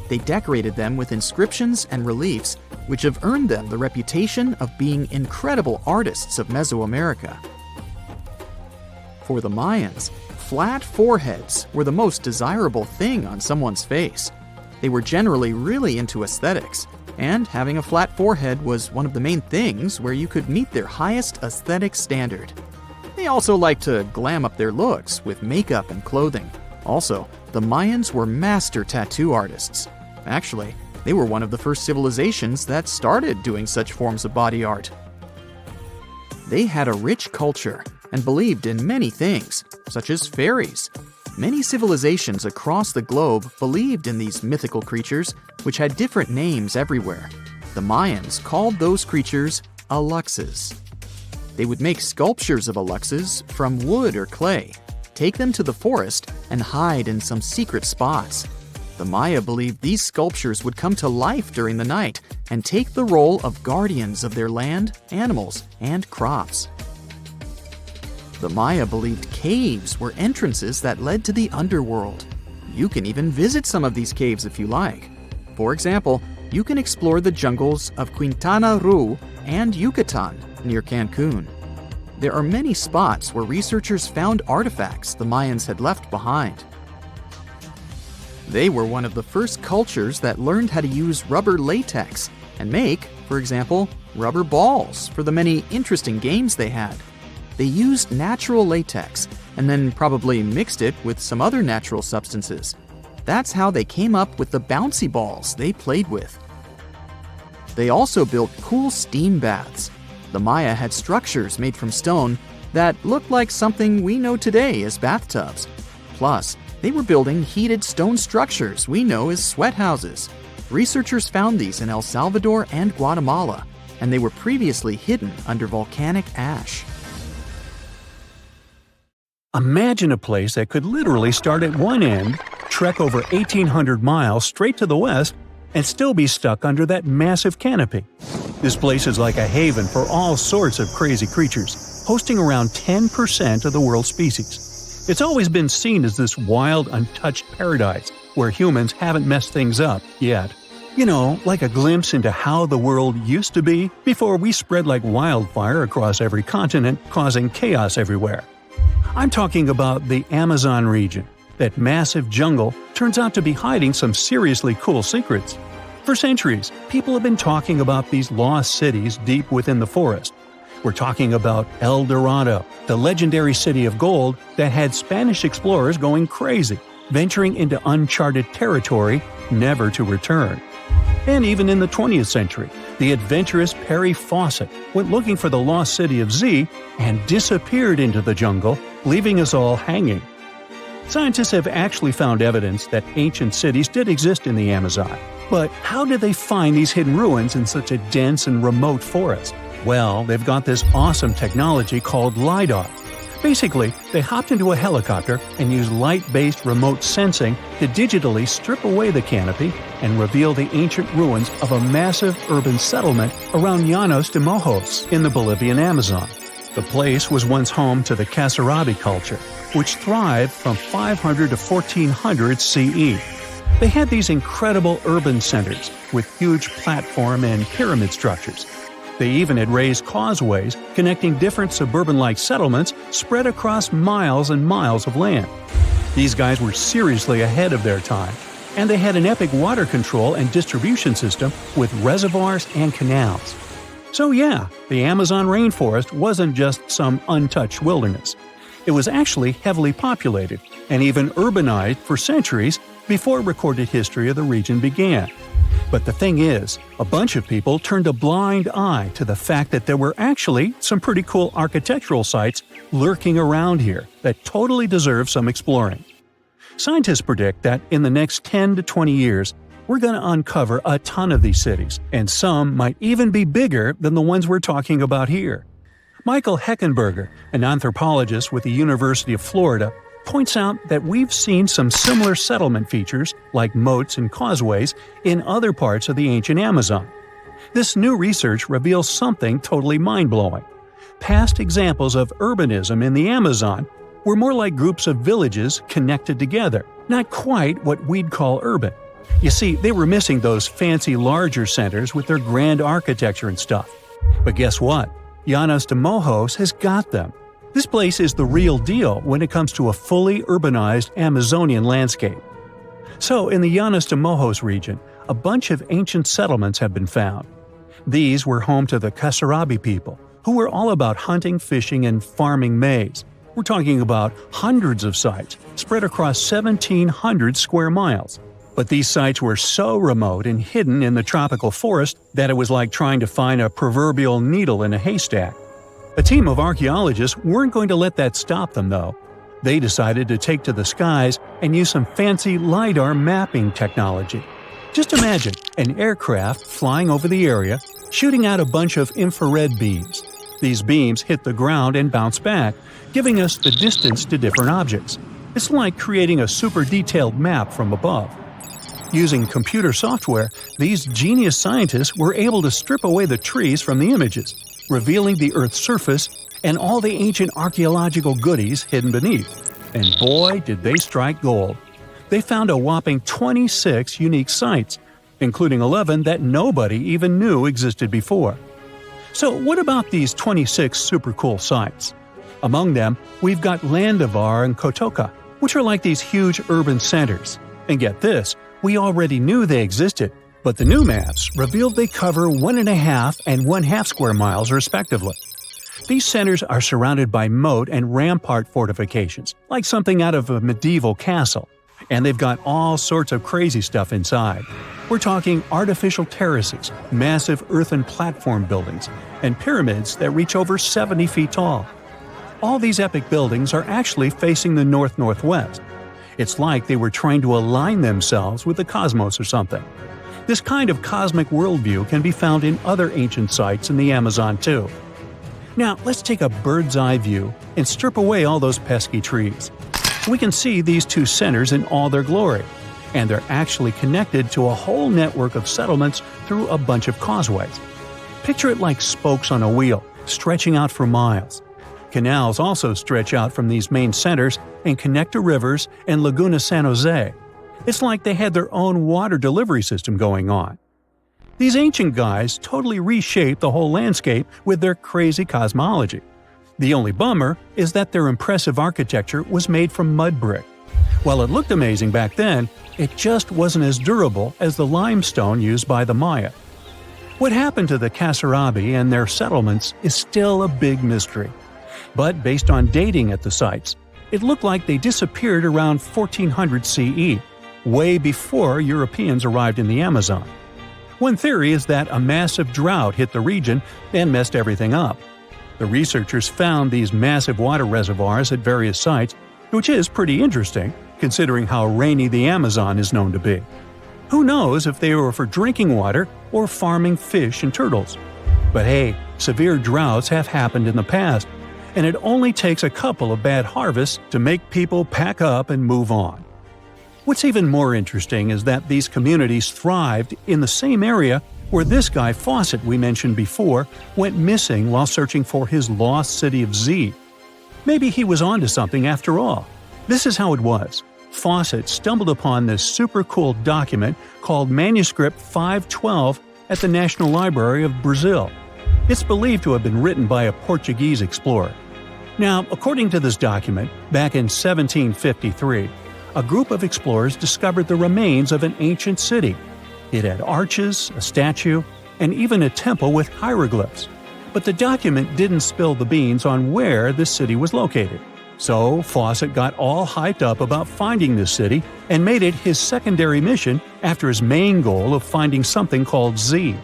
They decorated them with inscriptions and reliefs, which have earned them the reputation of being incredible artists of Mesoamerica. For the Mayans, flat foreheads were the most desirable thing on someone's face. They were generally really into aesthetics, and having a flat forehead was one of the main things where you could meet their highest aesthetic standard. They also liked to glam up their looks with makeup and clothing. Also, the Mayans were master tattoo artists. Actually, they were one of the first civilizations that started doing such forms of body art. They had a rich culture and believed in many things, such as fairies. Many civilizations across the globe believed in these mythical creatures, which had different names everywhere. The Mayans called those creatures aluxes. They would make sculptures of aluxes from wood or clay, take them to the forest, and hide in some secret spots. The Maya believed these sculptures would come to life during the night and take the role of guardians of their land, animals, and crops. The Maya believed caves were entrances that led to the underworld. You can even visit some of these caves if you like. For example, you can explore the jungles of Quintana Roo and Yucatan near Cancun. There are many spots where researchers found artifacts the Mayans had left behind. They were one of the first cultures that learned how to use rubber latex and make, for example, rubber balls for the many interesting games they had. They used natural latex and then probably mixed it with some other natural substances. That's how they came up with the bouncy balls they played with. They also built cool steam baths. The Maya had structures made from stone that looked like something we know today as bathtubs. Plus, they were building heated stone structures we know as sweat houses. Researchers found these in El Salvador and Guatemala, and they were previously hidden under volcanic ash. Imagine a place that could literally start at one end, trek over 1,800 miles straight to the west, and still be stuck under that massive canopy. This place is like a haven for all sorts of crazy creatures, hosting around 10% of the world's species. It's always been seen as this wild, untouched paradise where humans haven't messed things up yet. You know, like a glimpse into how the world used to be before we spread like wildfire across every continent, causing chaos everywhere. I'm talking about the Amazon region. That massive jungle turns out to be hiding some seriously cool secrets. For centuries, people have been talking about these lost cities deep within the forest. We're talking about El Dorado, the legendary city of gold that had Spanish explorers going crazy, venturing into uncharted territory, never to return. And even in the 20th century, The adventurous Perry Fawcett went looking for the lost city of Z and disappeared into the jungle, leaving us all hanging. Scientists have actually found evidence that ancient cities did exist in the Amazon. But how did they find these hidden ruins in such a dense and remote forest? Well, they've got this awesome technology called LiDAR. Basically, they hopped into a helicopter and used light-based remote sensing to digitally strip away the canopy and reveal the ancient ruins of a massive urban settlement around Llanos de Mojos in the Bolivian Amazon. The place was once home to the Kasarabi culture, which thrived from 500 to 1400 CE. They had these incredible urban centers with huge platform and pyramid structures. They even had raised causeways connecting different suburban-like settlements spread across miles and miles of land. These guys were seriously ahead of their time, and they had an epic water control and distribution system with reservoirs and canals. So yeah, the Amazon rainforest wasn't just some untouched wilderness. It was actually heavily populated and even urbanized for centuries before recorded history of the region began. But the thing is, a bunch of people turned a blind eye to the fact that there were actually some pretty cool architectural sites lurking around here that totally deserve some exploring. Scientists predict that in the next 10 to 20 years, we're going to uncover a ton of these cities, and some might even be bigger than the ones we're talking about here. Michael Heckenberger, an anthropologist with the University of Florida, points out that we've seen some similar settlement features, like moats and causeways, in other parts of the ancient Amazon. This new research reveals something totally mind-blowing. Past examples of urbanism in the Amazon were more like groups of villages connected together, not quite what we'd call urban. You see, they were missing those fancy larger centers with their grand architecture and stuff. But guess what? Llanos de Mojos has got them. This place is the real deal when it comes to a fully urbanized Amazonian landscape. So, in the Llanos de Mojos region, a bunch of ancient settlements have been found. These were home to the Kasarabi people, who were all about hunting, fishing, and farming maize. We're talking about hundreds of sites, spread across 1,700 square miles. But these sites were so remote and hidden in the tropical forest that it was like trying to find a proverbial needle in a haystack. A team of archaeologists weren't going to let that stop them, though. They decided to take to the skies and use some fancy LiDAR mapping technology. Just imagine an aircraft flying over the area, shooting out a bunch of infrared beams. These beams hit the ground and bounce back, giving us the distance to different objects. It's like creating a super detailed map from above. Using computer software, these genius scientists were able to strip away the trees from the images, revealing the Earth's surface and all the ancient archaeological goodies hidden beneath. And boy, did they strike gold. They found a whopping 26 unique sites, including 11 that nobody even knew existed before. So what about these 26 super cool sites? Among them, we've got Landivar and Kotoka, which are like these huge urban centers. And get this, we already knew they existed, but the new maps revealed they cover 1.5 and 1/2 square miles respectively. These centers are surrounded by moat and rampart fortifications, like something out of a medieval castle. And they've got all sorts of crazy stuff inside. We're talking artificial terraces, massive earthen platform buildings, and pyramids that reach over 70 feet tall. All these epic buildings are actually facing the north-northwest. It's like they were trying to align themselves with the cosmos or something. This kind of cosmic worldview can be found in other ancient sites in the Amazon too. Now, let's take a bird's-eye view and strip away all those pesky trees. We can see these two centers in all their glory, and they're actually connected to a whole network of settlements through a bunch of causeways. Picture it like spokes on a wheel, stretching out for miles. Canals also stretch out from these main centers and connect to rivers and Laguna San Jose. It's like they had their own water delivery system going on. These ancient guys totally reshaped the whole landscape with their crazy cosmology. The only bummer is that their impressive architecture was made from mud brick. While it looked amazing back then, it just wasn't as durable as the limestone used by the Maya. What happened to the Kasarabi and their settlements is still a big mystery. But based on dating at the sites, it looked like they disappeared around 1400 CE, way before Europeans arrived in the Amazon. One theory is that a massive drought hit the region and messed everything up. The researchers found these massive water reservoirs at various sites, which is pretty interesting, considering how rainy the Amazon is known to be. Who knows if they were for drinking water or farming fish and turtles? But hey, severe droughts have happened in the past, and it only takes a couple of bad harvests to make people pack up and move on. What's even more interesting is that these communities thrived in the same area where this guy Fawcett we mentioned before went missing while searching for his lost city of Z. Maybe he was onto something after all. This is how it was. Fawcett stumbled upon this super cool document called Manuscript 512 at the National Library of Brazil. It's believed to have been written by a Portuguese explorer. Now, according to this document, back in 1753, a group of explorers discovered the remains of an ancient city. It had arches, a statue, and even a temple with hieroglyphs. But the document didn't spill the beans on where this city was located. So Fawcett got all hyped up about finding this city and made it his secondary mission after his main goal of finding something called Z.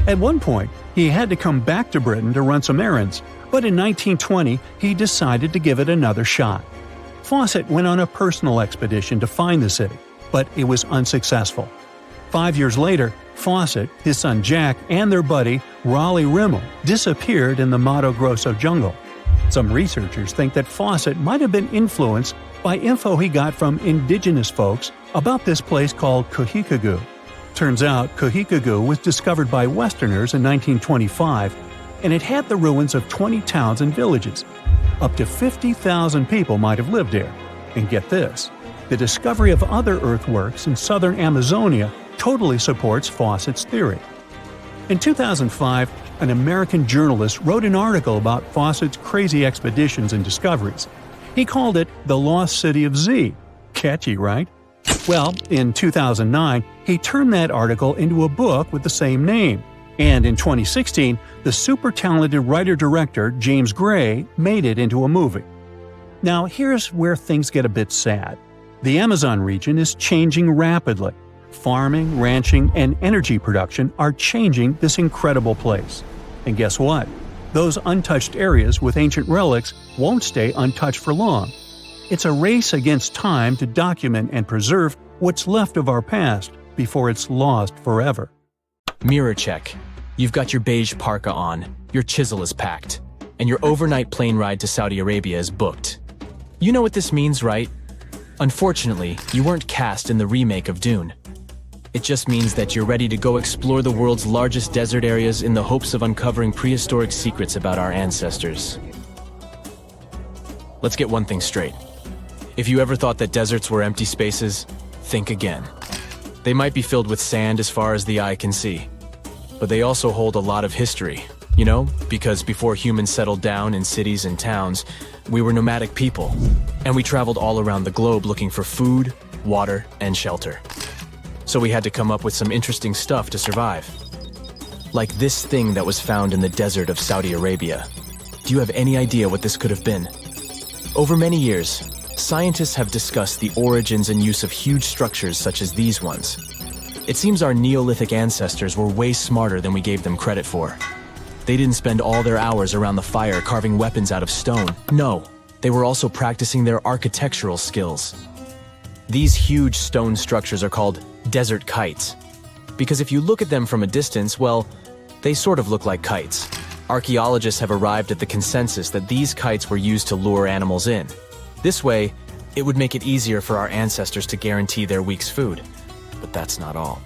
At one point, he had to come back to Britain to run some errands, but in 1920 he decided to give it another shot. Fawcett went on a personal expedition to find the city, but it was unsuccessful. 5 years later, Fawcett, his son Jack, and their buddy Raleigh Rimmel disappeared in the Mato Grosso jungle. Some researchers think that Fawcett might have been influenced by info he got from indigenous folks about this place called Cujicagú. Turns out Cujicagú was discovered by Westerners in 1925, and it had the ruins of 20 towns and villages. Up to 50,000 people might have lived there. And get this, the discovery of other earthworks in southern Amazonia totally supports Fawcett's theory. In 2005, an American journalist wrote an article about Fawcett's crazy expeditions and discoveries. He called it The Lost City of Z. Catchy, right? Well, in 2009, he turned that article into a book with the same name. And in 2016, the super talented writer-director James Gray made it into a movie. Now, here's where things get a bit sad. The Amazon region is changing rapidly. Farming, ranching, and energy production are changing this incredible place. And guess what? Those untouched areas with ancient relics won't stay untouched for long. It's a race against time to document and preserve what's left of our past before it's lost forever. Mirror check. You've got your beige parka on, your chisel is packed, and your overnight plane ride to Saudi Arabia is booked. You know what this means, right? Unfortunately, you weren't cast in the remake of Dune. It just means that you're ready to go explore the world's largest desert areas in the hopes of uncovering prehistoric secrets about our ancestors. Let's get one thing straight. If you ever thought that deserts were empty spaces, think again. They might be filled with sand as far as the eye can see. But they also hold a lot of history, you know, because before humans settled down in cities and towns, we were nomadic people, and we traveled all around the globe looking for food, water, and shelter. So we had to come up with some interesting stuff to survive. Like this thing that was found in the desert of Saudi Arabia. Do you have any idea what this could have been? Over many years, scientists have discussed the origins and use of huge structures such as these ones. It seems our Neolithic ancestors were way smarter than we gave them credit for. They didn't spend all their hours around the fire carving weapons out of stone. No, they were also practicing their architectural skills. These huge stone structures are called desert kites. Because if you look at them from a distance, well, they sort of look like kites. Archaeologists have arrived at the consensus that these kites were used to lure animals in. This way, it would make it easier for our ancestors to guarantee their week's food. But that's not all.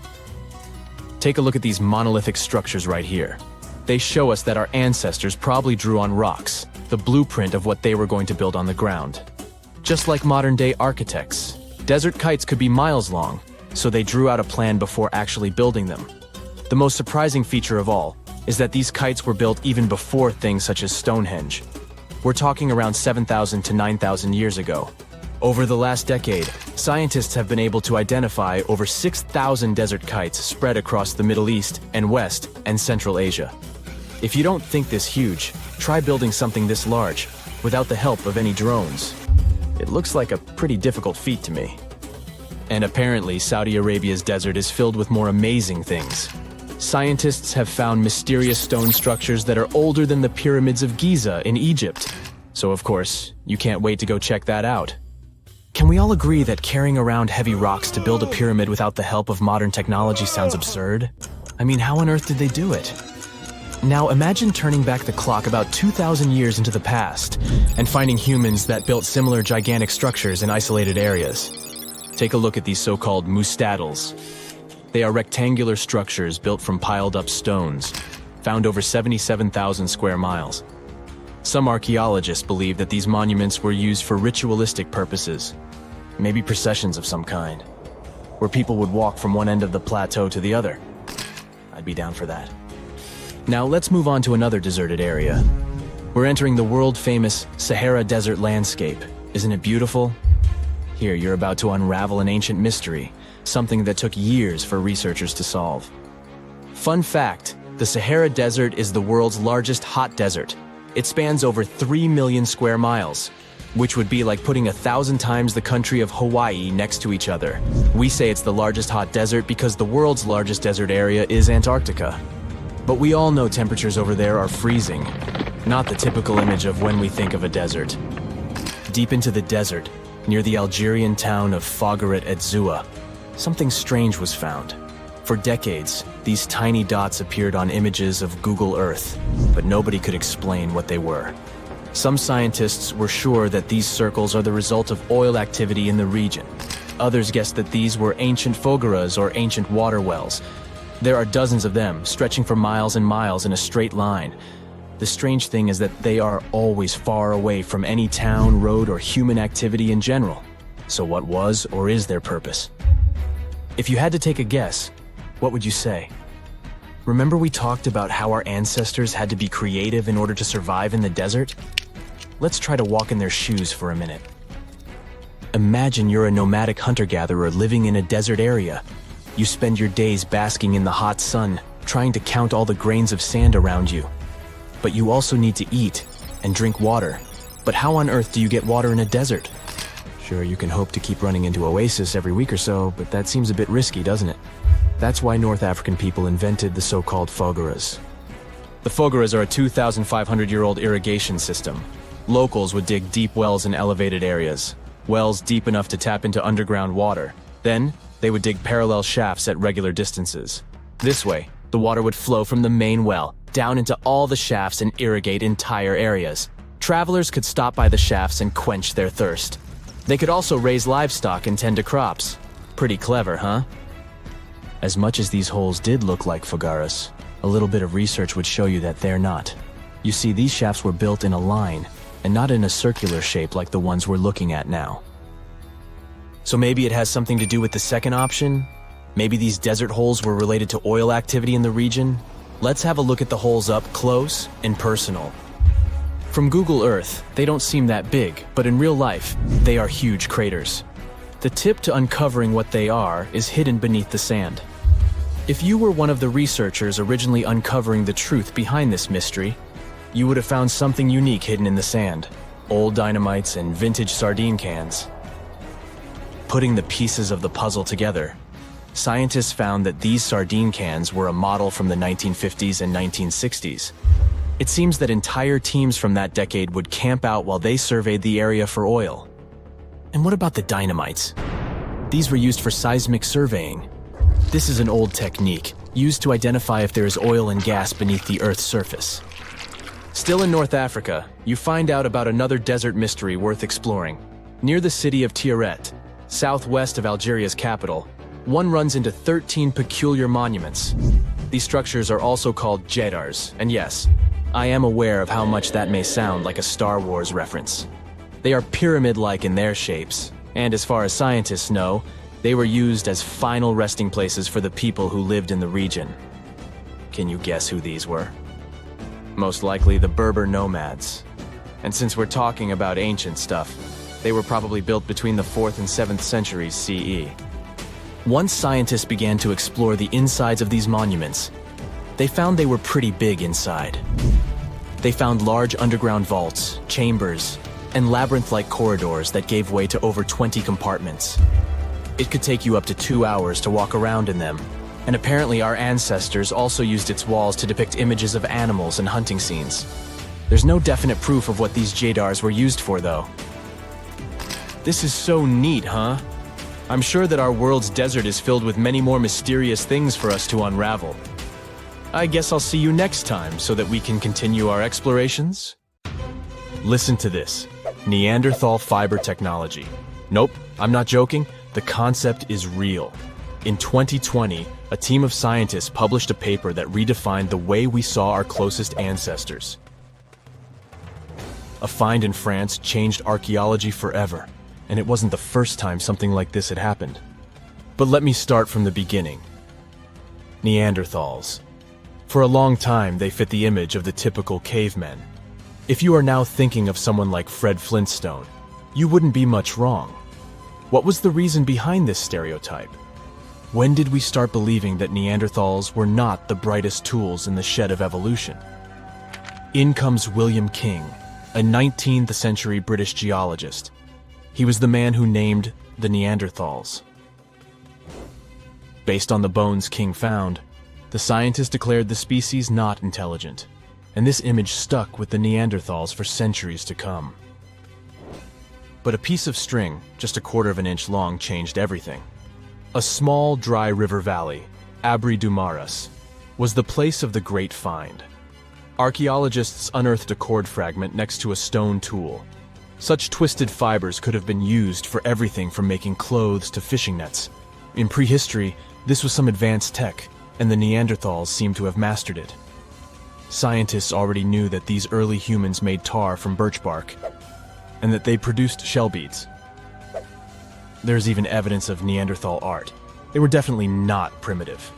Take a look at these monolithic structures right here. They show us that our ancestors probably drew on rocks, the blueprint of what they were going to build on the ground. Just like modern-day architects, desert kites could be miles long, so they drew out a plan before actually building them. The most surprising feature of all is that these kites were built even before things such as Stonehenge. We're talking around 7,000 to 9,000 years ago. Over the last decade, scientists have been able to identify over 6,000 desert kites spread across the Middle East and West and Central Asia. If you don't think this huge, try building something this large without the help of any drones. It looks like a pretty difficult feat to me. And apparently, Saudi Arabia's desert is filled with more amazing things. Scientists have found mysterious stone structures that are older than the pyramids of Giza in Egypt. So of course, you can't wait to go check that out. Can we all agree that carrying around heavy rocks to build a pyramid without the help of modern technology sounds absurd? I mean, how on earth did they do it? Now imagine turning back the clock about 2,000 years into the past and finding humans that built similar gigantic structures in isolated areas. Take a look at these so-called mustaddles. They are rectangular structures built from piled-up stones, found over 77,000 square miles. Some archaeologists believe that these monuments were used for ritualistic purposes, maybe processions of some kind, where people would walk from one end of the plateau to the other. I'd be down for that. Now let's move on to another deserted area. We're entering the world-famous Sahara Desert landscape. Isn't it beautiful? Here, you're about to unravel an ancient mystery, something that took years for researchers to solve. Fun fact, the Sahara Desert is the world's largest hot desert. It spans over 3 million square miles, which would be like putting 1,000 times the country of Hawaii next to each other. We say it's the largest hot desert because the world's largest desert area is Antarctica. But we all know temperatures over there are freezing, not the typical image of when we think of a desert. Deep into the desert, near the Algerian town of Fougeret et Zoua, something strange was found. For decades, these tiny dots appeared on images of Google Earth, but nobody could explain what they were. Some scientists were sure that these circles are the result of oil activity in the region. Others guessed that these were ancient fogeras or ancient water wells. There are dozens of them, stretching for miles and miles in a straight line. The strange thing is that they are always far away from any town, road, or human activity in general. So what was or is their purpose? If you had to take a guess, what would you say? Remember we talked about how our ancestors had to be creative in order to survive in the desert? Let's try to walk in their shoes for a minute. Imagine you're a nomadic hunter-gatherer living in a desert area. You spend your days basking in the hot sun, trying to count all the grains of sand around you. But you also need to eat and drink water. But how on earth do you get water in a desert? Sure, you can hope to keep running into oasis every week or so, but that seems a bit risky, doesn't it? That's why North African people invented the so-called fogeras. The fogeras are a 2,500-year-old irrigation system. Locals would dig deep wells in elevated areas, wells deep enough to tap into underground water. Then, they would dig parallel shafts at regular distances. This way, the water would flow from the main well down into all the shafts and irrigate entire areas. Travelers could stop by the shafts and quench their thirst. They could also raise livestock and tend to crops. Pretty clever, huh? As much as these holes did look like fogaras, a little bit of research would show you that they're not. You see, these shafts were built in a line, and not in a circular shape like the ones we're looking at now. So maybe it has something to do with the second option? Maybe these desert holes were related to oil activity in the region? Let's have a look at the holes up close and personal. From Google Earth, they don't seem that big, but in real life, they are huge craters. The tip to uncovering what they are is hidden beneath the sand. If you were one of the researchers originally uncovering the truth behind this mystery, you would have found something unique hidden in the sand. Old dynamites and vintage sardine cans. Putting the pieces of the puzzle together, scientists found that these sardine cans were a model from the 1950s and 1960s. It seems that entire teams from that decade would camp out while they surveyed the area for oil. And what about the dynamites? These were used for seismic surveying. This is an old technique, used to identify if there is oil and gas beneath the Earth's surface. Still in North Africa, you find out about another desert mystery worth exploring. Near the city of Tiaret, southwest of Algeria's capital, one runs into 13 peculiar monuments. These structures are also called jedars, and yes, I am aware of how much that may sound like a Star Wars reference. They are pyramid-like in their shapes, and as far as scientists know, they were used as final resting places for the people who lived in the region. Can you guess who these were? Most likely the Berber nomads. And since we're talking about ancient stuff, they were probably built between the 4th and 7th centuries CE. Once scientists began to explore the insides of these monuments, they found they were pretty big inside. They found large underground vaults, chambers, and labyrinth-like corridors that gave way to over 20 compartments. It could take you up to 2 hours to walk around in them. And apparently our ancestors also used its walls to depict images of animals and hunting scenes. There's no definite proof of what these jadars were used for, though. This is so neat, huh? I'm sure that our world's desert is filled with many more mysterious things for us to unravel. I guess I'll see you next time so that we can continue our explorations. Listen to this. Neanderthal fiber technology. Nope, I'm not joking. The concept is real. In 2020, a team of scientists published a paper that redefined the way we saw our closest ancestors. A find in France changed archaeology forever, and it wasn't the first time something like this had happened. But let me start from the beginning. Neanderthals. For a long time, they fit the image of the typical cavemen. If you are now thinking of someone like Fred Flintstone, you wouldn't be much wrong. What was the reason behind this stereotype? When did we start believing that Neanderthals were not the brightest tools in the shed of evolution? In comes William King, a 19th century British geologist. He was the man who named the Neanderthals. Based on the bones King found, the scientist declared the species not intelligent, and this image stuck with the Neanderthals for centuries to come. But a piece of string, just a quarter of an inch long, changed everything. A small, dry river valley, Abri du Maras, was the place of the great find. Archaeologists unearthed a cord fragment next to a stone tool. Such twisted fibers could have been used for everything from making clothes to fishing nets. In prehistory, this was some advanced tech, and the Neanderthals seem to have mastered it. Scientists already knew that these early humans made tar from birch bark, and that they produced shell beads. There's even evidence of Neanderthal art. They were definitely not primitive.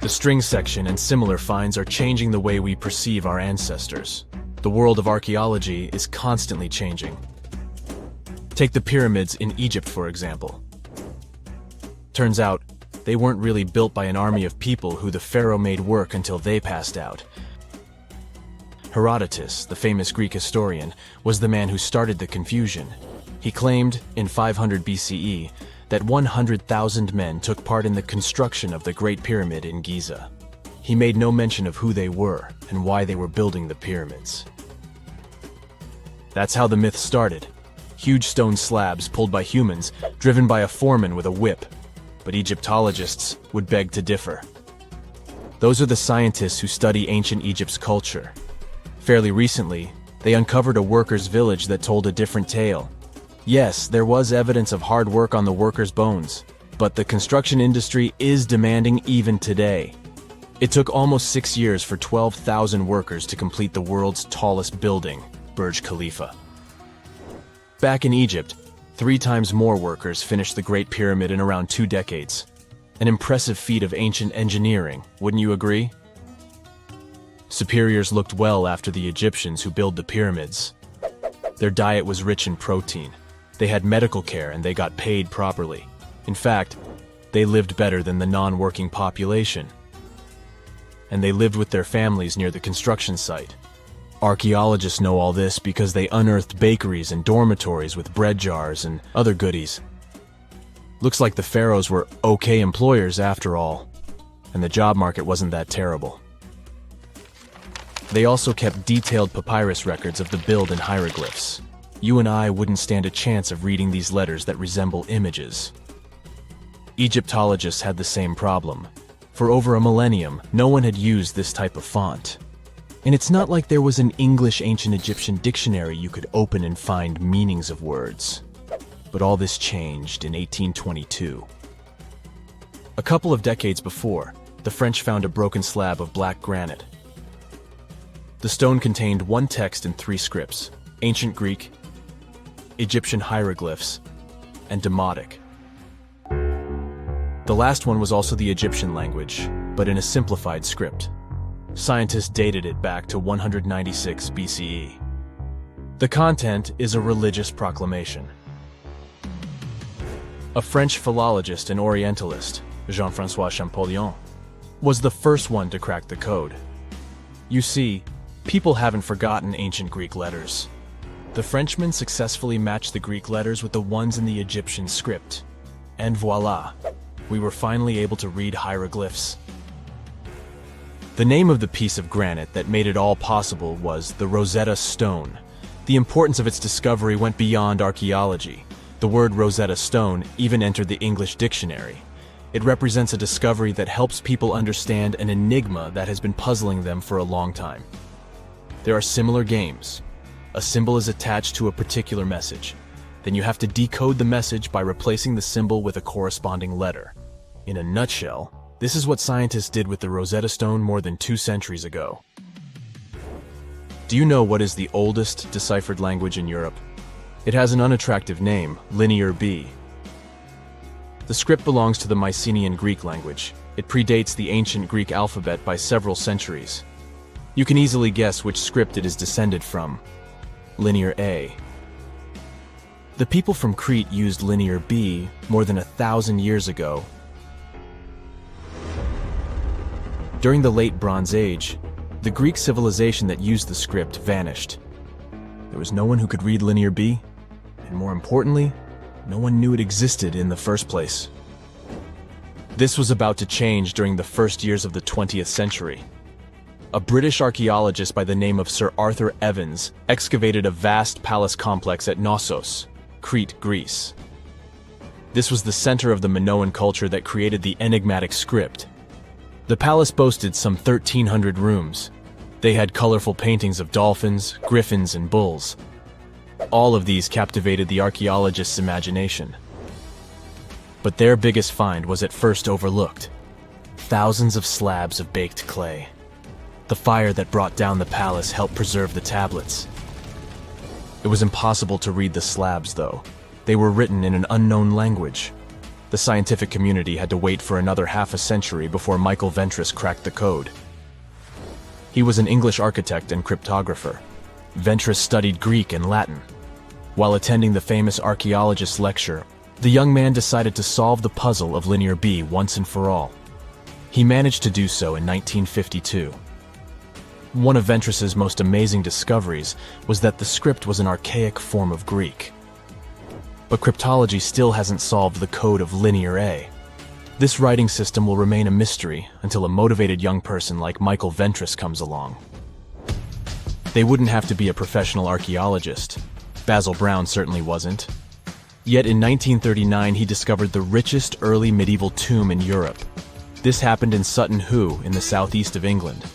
The string section and similar finds are changing the way we perceive our ancestors. The world of archaeology is constantly changing. Take the pyramids in Egypt, for example. Turns out, they weren't really built by an army of people who the pharaoh made work until they passed out. Herodotus, the famous Greek historian, was the man who started the confusion. He claimed, in 500 BCE, that 100,000 men took part in the construction of the Great Pyramid in Giza. He made no mention of who they were and why they were building the pyramids. That's how the myth started. Huge stone slabs pulled by humans, driven by a foreman with a whip. But Egyptologists would beg to differ. Those are the scientists who study ancient Egypt's culture. Fairly recently, they uncovered a workers' village that told a different tale. Yes, there was evidence of hard work on the workers' bones, but the construction industry is demanding even today. It took almost 6 years for 12,000 workers to complete the world's tallest building, Burj Khalifa. Back in Egypt, 3 times more workers finished the Great Pyramid in around 2 decades. An impressive feat of ancient engineering, wouldn't you agree? Superiors looked well after the Egyptians who built the pyramids. Their diet was rich in protein. They had medical care and they got paid properly. In fact, they lived better than the non-working population. And they lived with their families near the construction site. Archaeologists know all this because they unearthed bakeries and dormitories with bread jars and other goodies. Looks like the pharaohs were okay employers after all, and the job market wasn't that terrible. They also kept detailed papyrus records of the build and hieroglyphs. You and I wouldn't stand a chance of reading these letters that resemble images. Egyptologists had the same problem. For over a millennium, no one had used this type of font. And it's not like there was an English ancient Egyptian dictionary you could open and find meanings of words. But all this changed in 1822. A couple of decades before, the French found a broken slab of black granite. The stone contained one text in 3 scripts: Ancient Greek, Egyptian hieroglyphs, and Demotic. The last one was also the Egyptian language, but in a simplified script. Scientists dated it back to 196 BCE. The content is a religious proclamation. A French philologist and Orientalist, Jean-François Champollion, was the first one to crack the code. You see, people haven't forgotten ancient Greek letters. The Frenchman successfully matched the Greek letters with the ones in the Egyptian script. And voila! we were finally able to read hieroglyphs. The name of the piece of granite that made it all possible was the Rosetta Stone. The importance of its discovery went beyond archaeology. The word Rosetta Stone even entered the English dictionary. It represents a discovery that helps people understand an enigma that has been puzzling them for a long time. There are similar games. A symbol is attached to a particular message. Then you have to decode the message by replacing the symbol with a corresponding letter. In a nutshell, this is what scientists did with the Rosetta Stone more than 2 centuries ago. Do you know what is the oldest deciphered language in Europe? It has an unattractive name, Linear B. The script belongs to the Mycenaean Greek language. It predates the ancient Greek alphabet by several centuries. You can easily guess which script it is descended from. Linear A. The people from Crete used Linear B more than 1,000 years ago. During the Late Bronze Age, the Greek civilization that used the script vanished. There was no one who could read Linear B, and more importantly, no one knew it existed in the first place. This was about to change during the first years of the 20th century. A British archaeologist by the name of Sir Arthur Evans excavated a vast palace complex at Knossos, Crete, Greece. This was the center of the Minoan culture that created the enigmatic script. The palace boasted some 1,300 rooms. They had colorful paintings of dolphins, griffins, and bulls. All of these captivated the archaeologists' imagination. But their biggest find was at first overlooked. Thousands of slabs of baked clay. The fire that brought down the palace helped preserve the tablets. It was impossible to read the slabs, though. They were written in an unknown language. The scientific community had to wait for another half a century before Michael Ventris cracked the code. He was an English architect and cryptographer. Ventris studied Greek and Latin. While attending the famous archaeologist lecture, the young man decided to solve the puzzle of Linear B once and for all. He managed to do so in 1952. One of Ventris's most amazing discoveries was that the script was an archaic form of Greek. But cryptology still hasn't solved the code of Linear A. This writing system will remain a mystery until a motivated young person like Michael Ventris comes along. They wouldn't have to be a professional archaeologist. Basil Brown certainly wasn't. Yet in 1939 he discovered the richest early medieval tomb in Europe. This happened in Sutton Hoo in the southeast of England.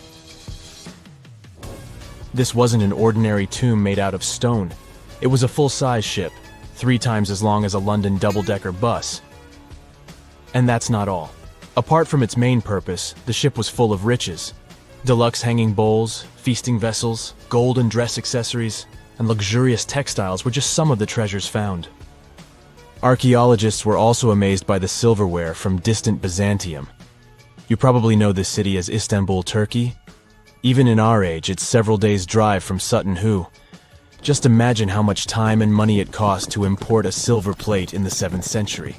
This wasn't an ordinary tomb made out of stone. It was a full-size ship, 3 times as long as a London double-decker bus. And that's not all. Apart from its main purpose, the ship was full of riches. Deluxe hanging bowls, feasting vessels, gold and dress accessories, and luxurious textiles were just some of the treasures found. Archaeologists were also amazed by the silverware from distant Byzantium. You probably know this city as Istanbul, Turkey. Even in our age, it's several days' drive from Sutton Hoo. Just imagine how much time and money it cost to import a silver plate in the 7th century.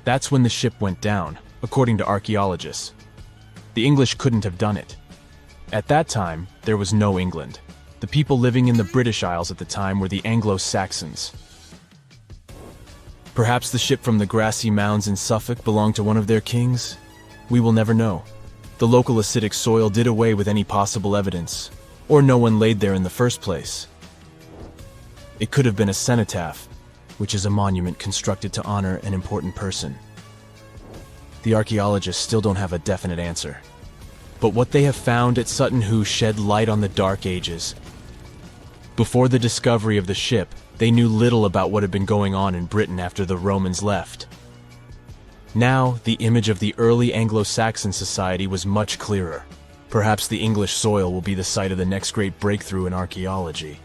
That's when the ship went down, according to archaeologists. The English couldn't have done it. At that time, there was no England. The people living in the British Isles at the time were the Anglo-Saxons. Perhaps the ship from the grassy mounds in Suffolk belonged to one of their kings? We will never know. The local acidic soil did away with any possible evidence, or no one laid there in the first place. It could have been a cenotaph, which is a monument constructed to honor an important person. The archaeologists still don't have a definite answer. But what they have found at Sutton Hoo shed light on the Dark Ages. Before the discovery of the ship, they knew little about what had been going on in Britain after the Romans left. Now, the image of the early Anglo-Saxon society was much clearer. Perhaps the English soil will be the site of the next great breakthrough in archaeology.